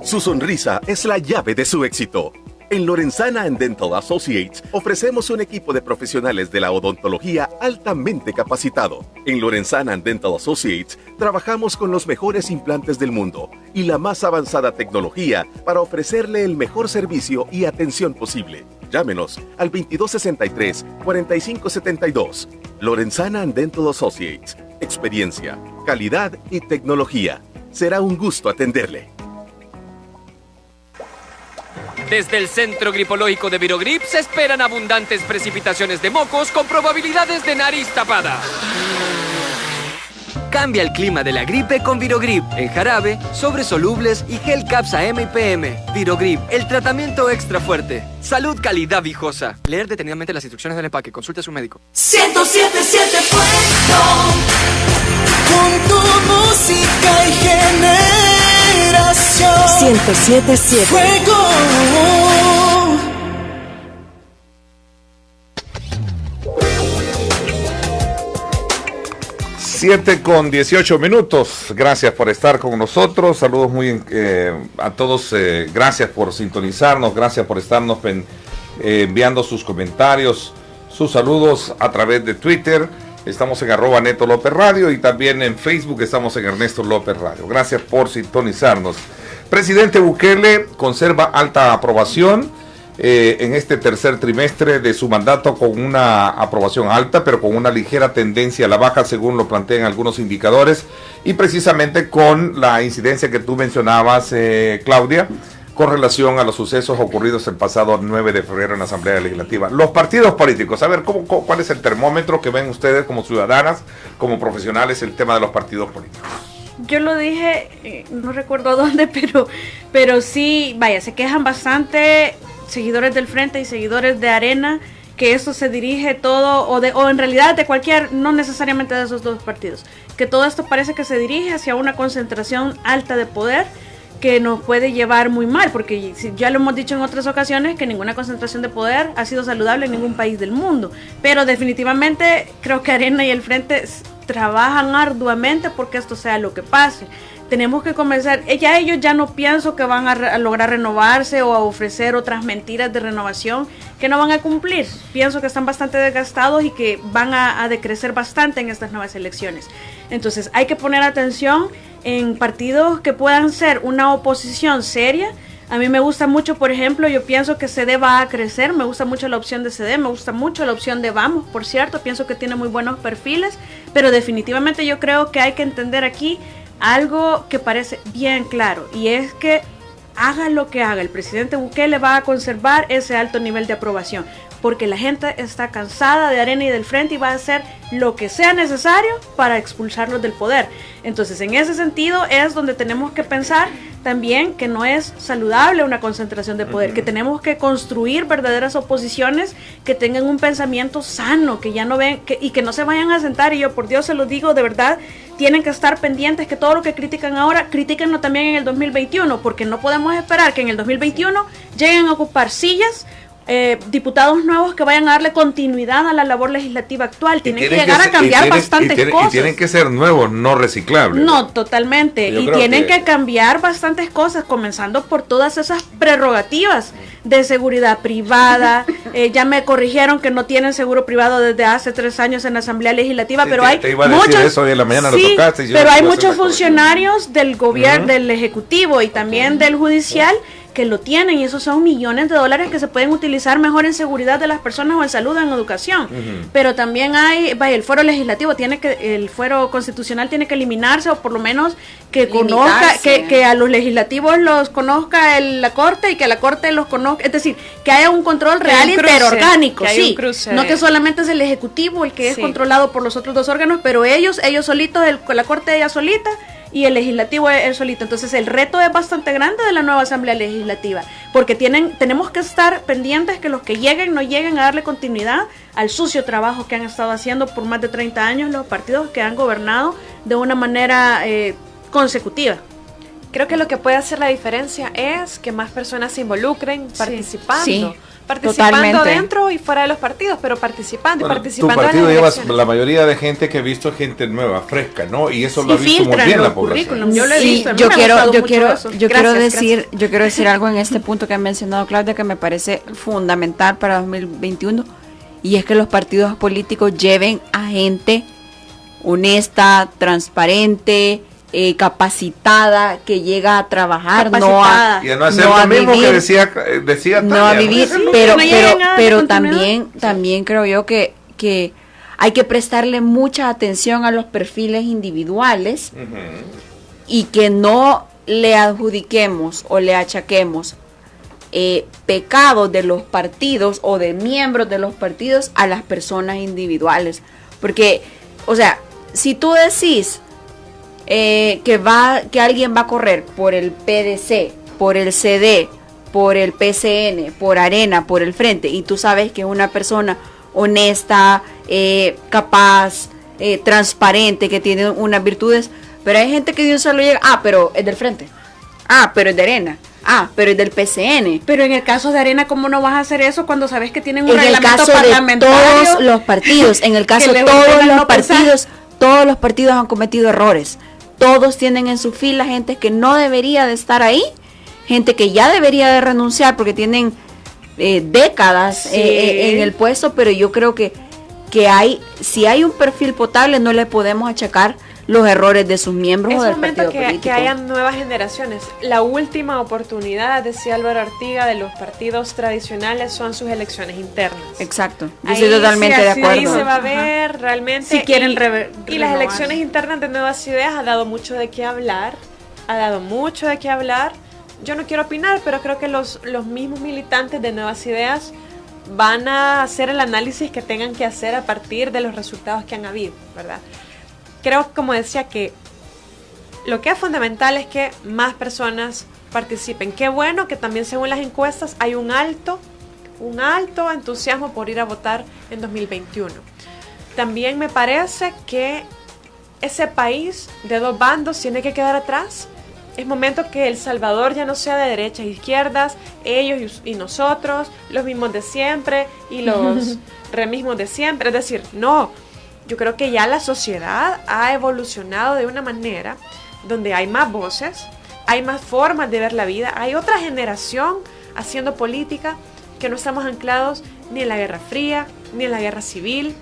Su sonrisa es la llave de su éxito. En Lorenzana and Dental Associates ofrecemos un equipo de profesionales de la odontología altamente capacitado. En Lorenzana and Dental Associates trabajamos con los mejores implantes del mundo y la más avanzada tecnología para ofrecerle el mejor servicio y atención posible. Llámenos al 2263-4572. Lorenzana and Dental Associates. experiencia, calidad y tecnología. Será un gusto atenderle. Desde el Centro Gripológico de Virogrip se esperan abundantes precipitaciones de mocos con probabilidades de nariz tapada. Cambia el clima de la gripe con Virogrip, en jarabe, sobres solubles y gel Capsa M y PM. Virogrip, el tratamiento extra fuerte. Salud, calidad, viejosa. Leer detenidamente las instrucciones del empaque. Consulte a su médico. 107.7 Puerto. Con tu música y generación. 107.7 Fuego. 7:18. Gracias por estar con nosotros. Saludos a todos. Gracias por sintonizarnos. Gracias por estarnos enviando sus comentarios, sus saludos a través de Twitter. Estamos en @Neto López Radio y también en Facebook estamos en Ernesto López Radio. Gracias por sintonizarnos. Presidente Bukele conserva alta aprobación en este tercer trimestre de su mandato, con una aprobación alta, pero con una ligera tendencia a la baja, según lo plantean algunos indicadores, y precisamente con la incidencia que tú mencionabas, Claudia, con relación a los sucesos ocurridos el pasado 9 de febrero en la Asamblea Legislativa. Los partidos políticos, a ver, ¿cuál es el termómetro que ven ustedes como ciudadanas, como profesionales, el tema de los partidos políticos? Yo lo dije, no recuerdo dónde, pero sí, vaya, se quejan bastante seguidores del Frente y seguidores de Arena, que esto se dirige todo, o en realidad de cualquier, no necesariamente de esos dos partidos, que todo esto parece que se dirige hacia una concentración alta de poder que nos puede llevar muy mal, porque ya lo hemos dicho en otras ocasiones que ninguna concentración de poder ha sido saludable en ningún país del mundo, pero definitivamente creo que Arena y el Frente trabajan arduamente porque esto sea lo que pase. Tenemos que comenzar, ellos ya no pienso que van a lograr renovarse o a ofrecer otras mentiras de renovación que no van a cumplir. Pienso que están bastante desgastados y que van a decrecer bastante en estas nuevas elecciones. Entonces hay que poner atención en partidos que puedan ser una oposición seria. A mí me gusta mucho, por ejemplo, yo pienso que CD va a crecer, me gusta mucho la opción de CD, me gusta mucho la opción de Vamos, por cierto, pienso que tiene muy buenos perfiles, pero definitivamente yo creo que hay que entender aquí algo que parece bien claro, y es que haga lo que haga, el presidente Bukele va a conservar ese alto nivel de aprobación, porque la gente está cansada de Arena y del Frente y va a hacer lo que sea necesario para expulsarlos del poder. Entonces, en ese sentido es donde tenemos que pensar también que no es saludable una concentración de poder, que tenemos que construir verdaderas oposiciones que tengan un pensamiento sano, que ya no ven y que no se vayan a sentar, y yo por Dios se lo digo de verdad, tienen que estar pendientes que todo lo que critican ahora, critíquenlo también en el 2021, porque no podemos esperar que en el 2021 lleguen a ocupar sillas diputados nuevos que vayan a darle continuidad a la labor legislativa actual. Tienen que llegar a cambiar bastantes cosas. Y tienen que ser nuevos, no reciclables. No, totalmente. Y tienen que cambiar bastantes cosas, comenzando por todas esas prerrogativas de seguridad privada. Ya me corrigieron que no tienen seguro privado desde hace 3 años en la Asamblea Legislativa, pero hay muchos, eso hoy en la mañana, sí, lo tocaste, pero hay muchos funcionarios del gobierno, del Ejecutivo y también del Judicial que lo tienen, y esos son millones de dólares que se pueden utilizar mejor en seguridad de las personas o en salud o en educación. Pero también hay, el fuero legislativo el fuero constitucional tiene que eliminarse, o por lo menos que conozca, que a los legislativos los conozca la Corte y que la Corte los conozca, es decir, que haya un control real interorgánico, sí, no que solamente es el Ejecutivo el que es controlado por los otros dos órganos, pero ellos solitos, la Corte ella solita y el legislativo es solito. Entonces el reto es bastante grande de la nueva Asamblea Legislativa, porque tenemos que estar pendientes que los que lleguen no lleguen a darle continuidad al sucio trabajo que han estado haciendo por más de 30 años los partidos que han gobernado de una manera consecutiva. Creo que lo que puede hacer la diferencia es que más personas se involucren participando. Sí. Participando totalmente, dentro y fuera de los partidos, pero participando y participando. Tu partido lleva la mayoría de gente que he visto, gente nueva, fresca, ¿no? Y eso lo ha visto muy bien la población. Yo lo he visto. Yo quiero decir algo en este punto que ha mencionado Claudia, que me parece fundamental para 2021, y es que los partidos políticos lleven a gente honesta, transparente, capacitada, que llega a trabajar, y no a mismo vivir, que decía no a vivir, pero también creo yo que hay que prestarle mucha atención a los perfiles individuales y que no le adjudiquemos o le achaquemos pecados de los partidos o de miembros de los partidos a las personas individuales. Porque, o sea, si tú decís que alguien va a correr por el PDC, por el CD, por el PCN, por Arena, por el Frente, y tú sabes que es una persona honesta, capaz, transparente, que tiene unas virtudes, pero hay gente que de un solo llega, pero es del Frente, pero es de Arena, pero es del PCN. Pero en el caso de Arena, ¿cómo no vas a hacer eso cuando sabes que tienen un reglamento parlamentario? En el caso de todos los partidos, en el caso de todos los partidos han cometido errores. Todos tienen en su fila gente que no debería de estar ahí, gente que ya debería de renunciar porque tienen décadas en el puesto, pero yo creo que si hay un perfil potable, no le podemos achacar los errores de sus miembros o del partido político. Es momento que hayan nuevas generaciones. La última oportunidad, decía Álvaro Artiga, de los partidos tradicionales son sus elecciones internas. Exacto, yo estoy totalmente de acuerdo. Ahí se va a ver realmente. Si quieren y las elecciones internas de Nuevas Ideas ha dado mucho de qué hablar. Yo no quiero opinar, pero creo que los mismos militantes de Nuevas Ideas van a hacer el análisis que tengan que hacer a partir de los resultados que han habido, ¿verdad? Creo, como decía, que lo que es fundamental es que más personas participen. Qué bueno que también, según las encuestas, hay un alto entusiasmo por ir a votar en 2021. También me parece que ese país de dos bandos tiene que quedar atrás. Es momento que El Salvador ya no sea de derechas e izquierdas, ellos y nosotros, los mismos de siempre y los remismos de siempre. Es decir, no. Yo creo que ya la sociedad ha evolucionado de una manera donde hay más voces, hay más formas de ver la vida, hay otra generación haciendo política, que no estamos anclados ni en la Guerra Fría, ni en la Guerra Civil,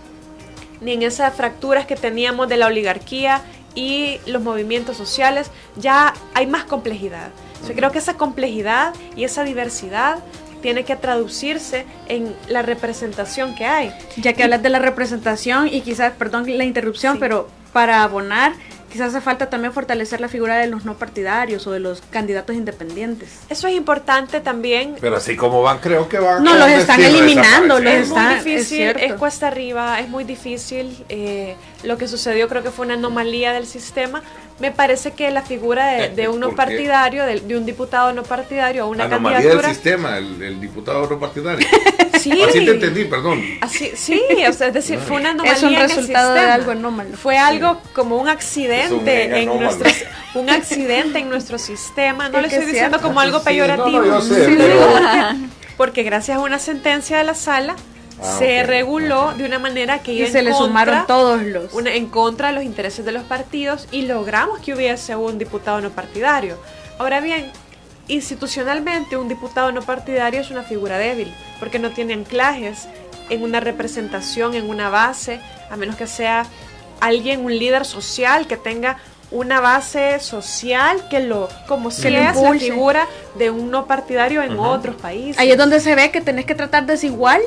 ni en esas fracturas que teníamos de la oligarquía y los movimientos sociales. Ya hay más complejidad. Yo creo que esa complejidad y esa diversidad tiene que traducirse en la representación que hay. Ya que hablas de la representación y quizás, perdón la interrupción, pero para abonar, quizás hace falta también fortalecer la figura de los no partidarios o de los candidatos independientes. Eso es importante también. Pero así como van, creo que van. No, los están eliminando. Es muy difícil, es cuesta arriba, es muy difícil. Lo que sucedió creo que fue una anomalía del sistema. Me parece que la figura de un no partidario, de un diputado no partidario o una anomalía candidatura... del sistema, el diputado no partidario. Sí. Así te entendí, perdón. Así, sí, o sea, es decir, fue una anomalía. Es un resultado de algo anómalo. Fue algo como un accidente en nuestro sistema. No le estoy diciendo como algo peyorativo. No, yo sé, porque gracias a una sentencia de la sala se reguló de una manera que y se le sumaron todos los en contra de los intereses de los partidos y logramos que hubiese un diputado no partidario. Ahora bien, institucionalmente un diputado no partidario es una figura débil porque no tiene anclajes en una representación, en una base, a menos que sea alguien, un líder social que tenga una base social como si es la figura de un no partidario en otros países. Ahí es donde se ve que tenés que tratar desigual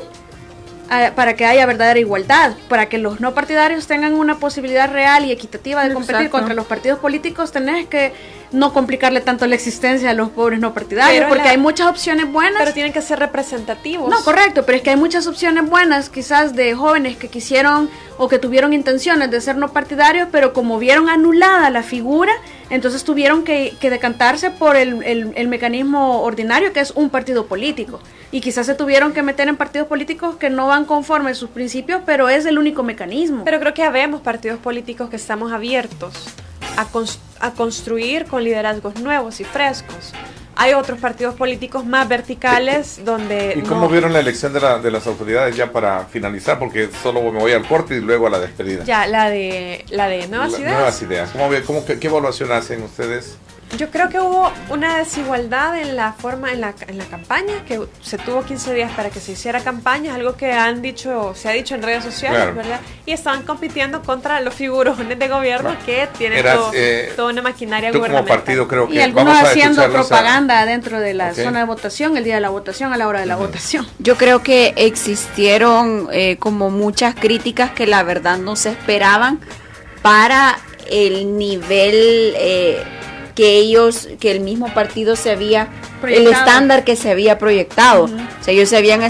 para que haya verdadera igualdad, para que los no partidarios tengan una posibilidad real y equitativa de competir contra los partidos políticos. Tenés que no complicarle tanto la existencia a los pobres no partidarios, porque hay muchas opciones buenas. Pero tienen que ser representativos. No, correcto, pero es que hay muchas opciones buenas, quizás de jóvenes que quisieron o que tuvieron intenciones de ser no partidarios, pero como vieron anulada la figura, entonces tuvieron que decantarse por el mecanismo ordinario, que es un partido político. Y quizás se tuvieron que meter en partidos políticos que no van conforme a sus principios, pero es el único mecanismo. Pero creo que habemos partidos políticos que estamos abiertos a construir con liderazgos nuevos y frescos. Hay otros partidos políticos más verticales donde... ¿Y cómo vieron la elección de las autoridades ya para finalizar? Porque solo me voy al corte y luego a la despedida. Ya, la de Nuevas Ideas. Nuevas Ideas. ¿Qué evaluación hacen ustedes? Yo creo que hubo una desigualdad en la forma, en la campaña, que se tuvo 15 días para que se hiciera campaña, algo que se ha dicho en redes sociales, claro, ¿verdad? Y estaban compitiendo contra los figurones de gobierno, claro, que tienen toda una maquinaria gubernamental. Como partido creo que y algunos haciendo propaganda dentro de la zona de votación, el día de la votación, a la hora de la votación. Yo creo que existieron como muchas críticas que la verdad no se esperaban para el nivel que el mismo partido se había proyectado. El estándar que se había proyectado. O sea, ellos se habían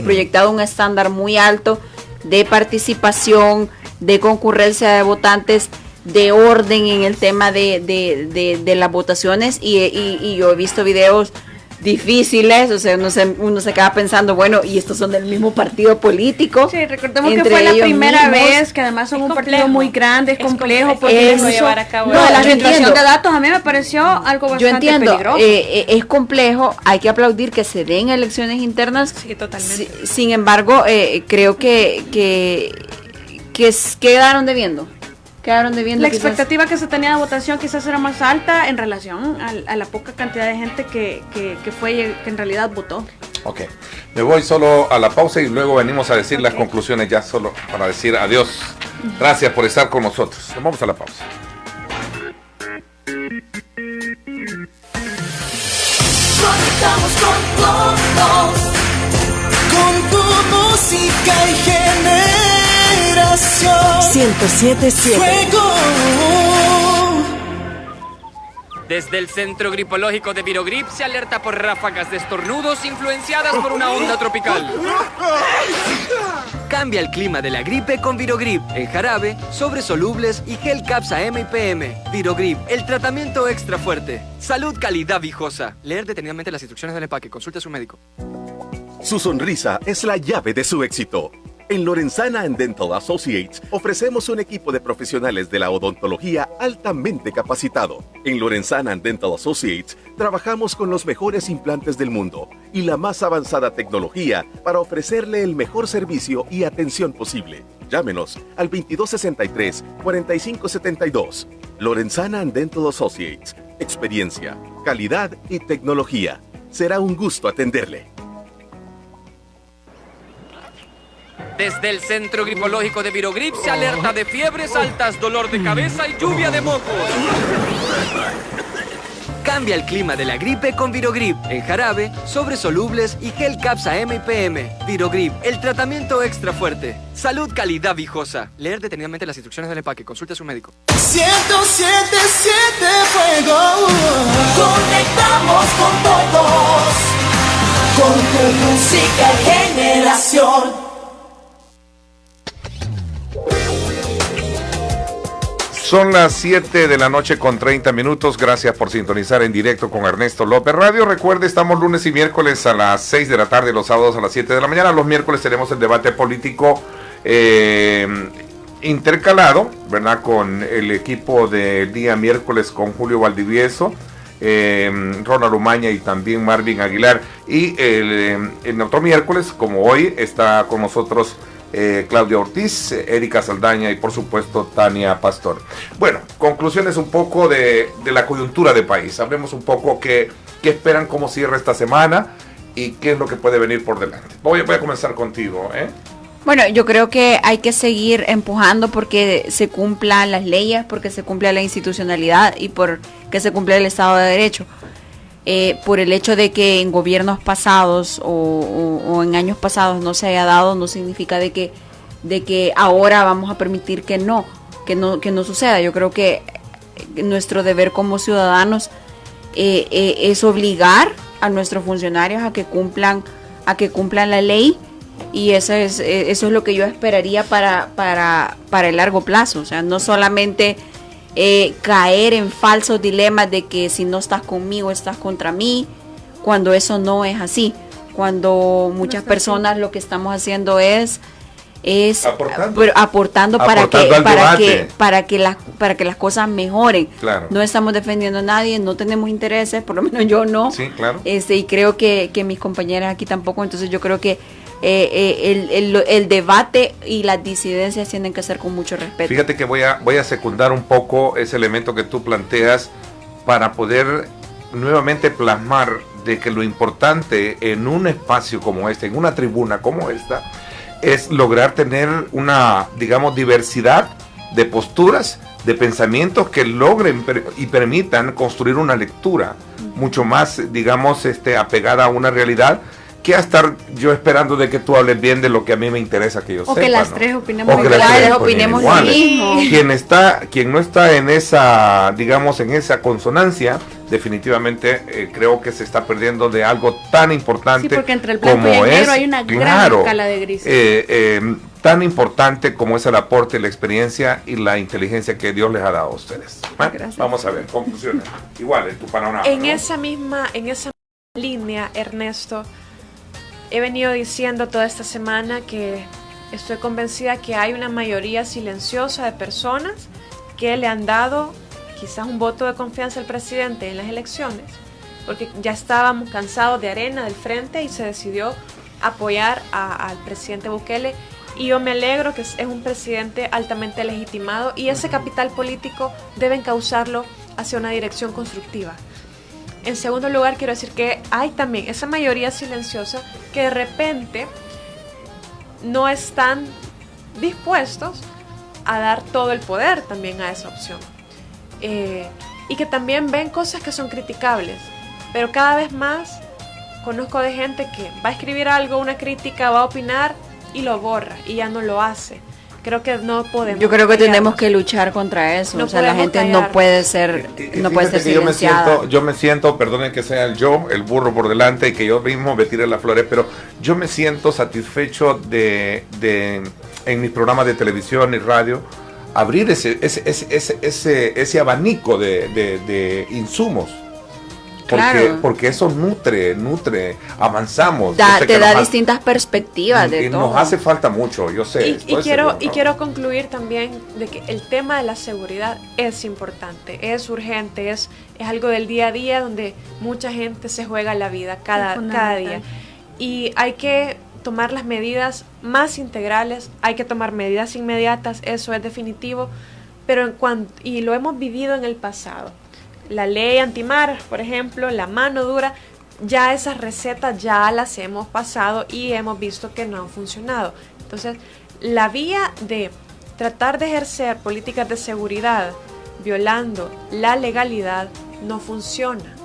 proyectado un estándar muy alto de participación, de concurrencia de votantes, de orden en el tema de las votaciones y yo he visto videos difíciles, o sea, uno se queda pensando, bueno, y estos son del mismo partido político. Sí, recordemos que fue la primera vez, que además son un partido muy grande, es complejo, porque llevar a cabo. La filtración de datos a mí me pareció algo bastante peligroso. Es complejo, hay que aplaudir que se den elecciones internas. Sí, totalmente. Sin embargo, creo que quedaron debiendo. La expectativa que se tenía de votación quizás era más alta en relación a la poca cantidad de gente que en realidad votó. Ok, me voy solo a la pausa y luego venimos a decir las conclusiones ya solo para decir adiós. Gracias por estar con nosotros. Nos vamos a la pausa. Conectamos con todos, con tu música y generación. 107.7 Fuego. Desde el Centro Gripológico de Virogrip se alerta por ráfagas de estornudos influenciadas por una onda tropical. Cambia el clima de la gripe con Virogrip, en jarabe, sobres solubles y gel Capsa M y PM. Virogrip, el tratamiento extra fuerte. Salud, calidad, viejosa. Leer detenidamente las instrucciones del empaque. Consulte a su médico. Su sonrisa es la llave de su éxito. En Lorenzana and Dental Associates ofrecemos un equipo de profesionales de la odontología altamente capacitado. En Lorenzana and Dental Associates trabajamos con los mejores implantes del mundo y la más avanzada tecnología para ofrecerle el mejor servicio y atención posible. Llámenos al 2263-4572. Lorenzana and Dental Associates. Experiencia, calidad y tecnología. Será un gusto atenderle. Desde el Centro Gripológico de Virogrip se alerta de fiebres altas, dolor de cabeza y lluvia de mocos. Cambia el clima de la gripe con Virogrip, en jarabe, sobres solubles y gel Capsa M y PM. Virogrip, el tratamiento extra fuerte. Salud, calidad, viejosa. Leer detenidamente las instrucciones del empaque. Consulte a su médico. 107.7 Fuego. Conectamos con todos, con tu música y generación. Son las 7 de la noche con 30 minutos. Gracias por sintonizar en directo con Ernesto López Radio. Recuerde, estamos lunes y miércoles a las 6 de la tarde, los sábados a las 7 de la mañana. Los miércoles tenemos el debate político intercalado, ¿verdad? Con el equipo del día miércoles con Julio Valdivieso, Ronald Umaña y también Marvin Aguilar. Y el otro miércoles, como hoy, está con nosotros Claudia Ortiz, Erika Saldaña y por supuesto Tania Pastor. Bueno, conclusiones un poco de la coyuntura del país. Hablemos un poco qué esperan, cómo cierra esta semana y qué es lo que puede venir por delante. Voy a comenzar contigo, Bueno, yo creo que hay que seguir empujando porque se cumplan las leyes, porque se cumpla la institucionalidad y porque se cumpla el Estado de Derecho. Por el hecho de que en gobiernos pasados o en años pasados no se haya dado, no significa de que ahora vamos a permitir que no suceda. Yo creo que nuestro deber como ciudadanos es obligar a nuestros funcionarios a que cumplan la ley, y eso es lo que yo esperaría para el largo plazo. O sea, no solamente caer en falsos dilemas de que si no estás conmigo estás contra mí, cuando eso no es así, cuando muchas personas lo que estamos haciendo es aportando para que las cosas mejoren. Claro. No estamos defendiendo a nadie, no tenemos intereses, por lo menos yo no. Sí, claro. Y creo que mis compañeras aquí tampoco. Entonces yo creo que el debate y las disidencias tienen que ser con mucho respeto. Fíjate que voy a secundar un poco ese elemento que tú planteas para poder nuevamente plasmar de que lo importante en un espacio como este, en una tribuna como esta, es lograr tener una, digamos, diversidad de posturas, de pensamientos que logren y permitan construir una lectura mucho más, digamos, apegada a una realidad, que a estar yo esperando de que tú hables bien de lo que a mí me interesa que yo sepa. O que las ¿no? tres opinemos O que las tres opinemos lo mismo. Quien no está en esa, digamos, en esa consonancia, definitivamente creo que se está perdiendo de algo tan importante. Sí, porque entre el blanco y el negro hay una gran escala de grises. Tan importante como es el aporte, la experiencia y la inteligencia que Dios les ha dado a ustedes. Vamos a ver, conclusiones. Igual, en tu panorama. En ¿no? esa misma línea, Ernesto, he venido diciendo toda esta semana que estoy convencida que hay una mayoría silenciosa de personas que le han dado quizás un voto de confianza al presidente en las elecciones, porque ya estábamos cansados de arena del frente y se decidió apoyar al presidente Bukele. Y yo me alegro que es un presidente altamente legitimado y ese capital político debe encauzarlo hacia una dirección constructiva. En segundo lugar, quiero decir que hay también esa mayoría silenciosa que de repente no están dispuestos a dar todo el poder también a esa opción. Y que también ven cosas que son criticables, pero cada vez más conozco de gente que va a escribir algo, una crítica, va a opinar y lo borra y ya no lo hace. Creo que no podemos. Yo creo que tenemos que luchar contra eso. No, o sea, la gente no puede ser, no puede ser silenciada. Yo me siento, perdonen que sea el burro por delante y que yo mismo me tire las flores, pero yo me siento satisfecho de en mis programas de televisión y radio abrir ese abanico de insumos. Porque eso nutre, avanzamos. Te da distintas perspectivas de todo. Nos hace falta mucho, yo sé. Y quiero concluir también de que el tema de la seguridad es importante, es urgente, es algo del día a día donde mucha gente se juega la vida cada día. Y hay que tomar las medidas más integrales, hay que tomar medidas inmediatas, eso es definitivo, pero y lo hemos vivido en el pasado. La ley antimar, por ejemplo, la mano dura, ya esas recetas ya las hemos pasado y hemos visto que no han funcionado. Entonces, la vía de tratar de ejercer políticas de seguridad violando la legalidad no funciona.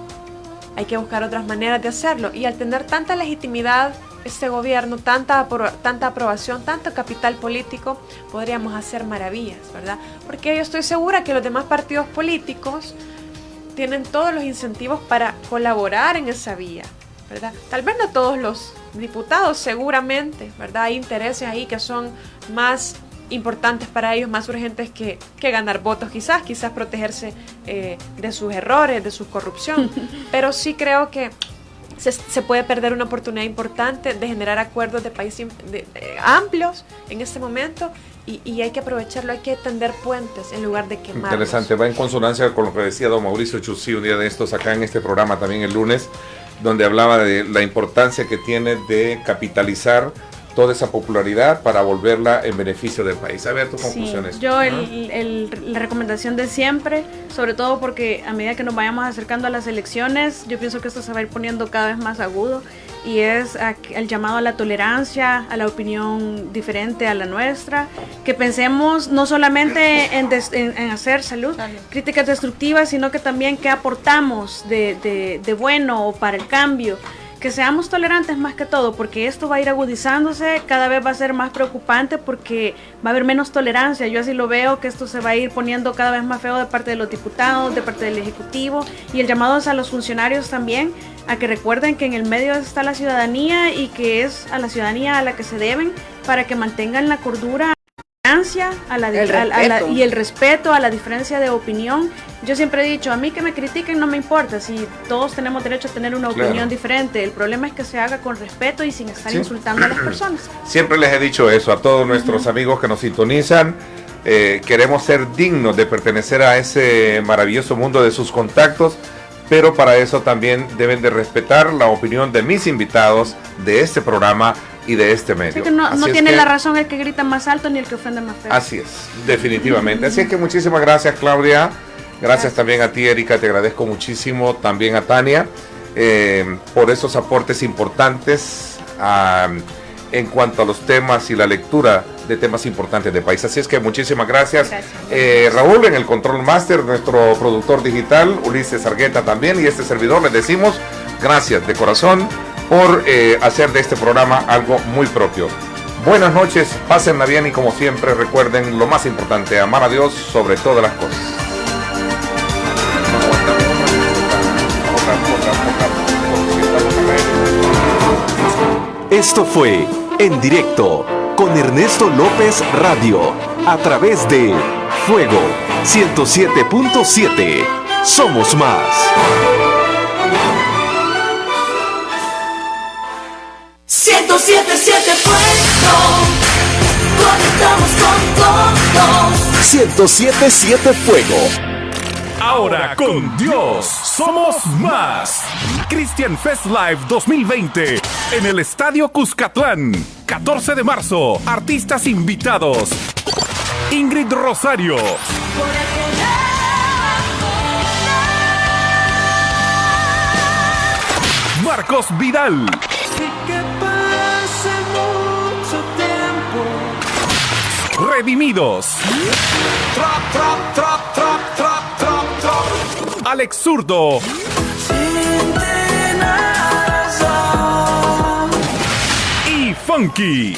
Hay que buscar otras maneras de hacerlo. Y al tener tanta legitimidad este gobierno, tanta aprobación, tanto capital político, podríamos hacer maravillas, ¿verdad? Porque yo estoy segura que los demás partidos políticos tienen todos los incentivos para colaborar en esa vía, ¿verdad? Tal vez no todos los diputados, seguramente, ¿verdad? Hay intereses ahí que son más importantes para ellos, más urgentes que ganar votos, quizás protegerse de sus errores, de su corrupción, pero sí creo que se puede perder una oportunidad importante de generar acuerdos de país amplios en este momento. Y hay que aprovecharlo, hay que tender puentes en lugar de quemarlos. Interesante, va en consonancia con lo que decía don Mauricio Chusí un día de estos acá en este programa también el lunes, donde hablaba de la importancia que tiene de capitalizar toda esa popularidad para volverla en beneficio del país. A ver tus conclusiones. Sí, yo la recomendación de siempre, sobre todo porque a medida que nos vayamos acercando a las elecciones, yo pienso que esto se va a ir poniendo cada vez más agudo, y es el llamado a la tolerancia, a la opinión diferente a la nuestra, que pensemos no solamente en hacer críticas destructivas, sino que también qué aportamos de bueno o para el cambio. Que seamos tolerantes más que todo, porque esto va a ir agudizándose, cada vez va a ser más preocupante porque va a haber menos tolerancia. Yo así lo veo, que esto se va a ir poniendo cada vez más feo de parte de los diputados, de parte del Ejecutivo, y el llamado es a los funcionarios también, a que recuerden que en el medio está la ciudadanía y que es a la ciudadanía a la que se deben, para que mantengan la cordura, y el respeto a la diferencia de opinión. Yo siempre he dicho, a mí que me critiquen no me importa, si todos tenemos derecho a tener una opinión diferente. El problema es que se haga con respeto y sin estar insultando a las personas. Siempre les he dicho eso a todos nuestros amigos que nos sintonizan. Queremos ser dignos de pertenecer a ese maravilloso mundo de sus contactos, pero para eso también deben de respetar la opinión de mis invitados de este programa y de este medio. Así que no tiene la razón el que grita más alto ni el que ofende más feo. Así es, definitivamente. Así es que muchísimas gracias, Claudia. Gracias también a ti, Erika, te agradezco muchísimo. También a Tania por esos aportes importantes en cuanto a los temas y la lectura de temas importantes de país. Así es que muchísimas gracias. Raúl en el Control Master, nuestro productor digital, Ulises Argueta también, y este servidor les decimos gracias de corazón por hacer de este programa algo muy propio. Buenas noches, pásenla bien y como siempre recuerden lo más importante, amar a Dios sobre todas las cosas. Esto fue En Directo con Ernesto López Radio a través de Fuego 107.7. Somos más. 107.7 Fuego. Conectamos con todos. 107.7 Fuego. Ahora con Dios somos más. Christian Fest Live 2020 en el Estadio Cuscatlán. 14 de marzo. Artistas invitados. Ingrid Rosario. Marcos Vidal. Redimidos. Alex Zurdo. Y Funky.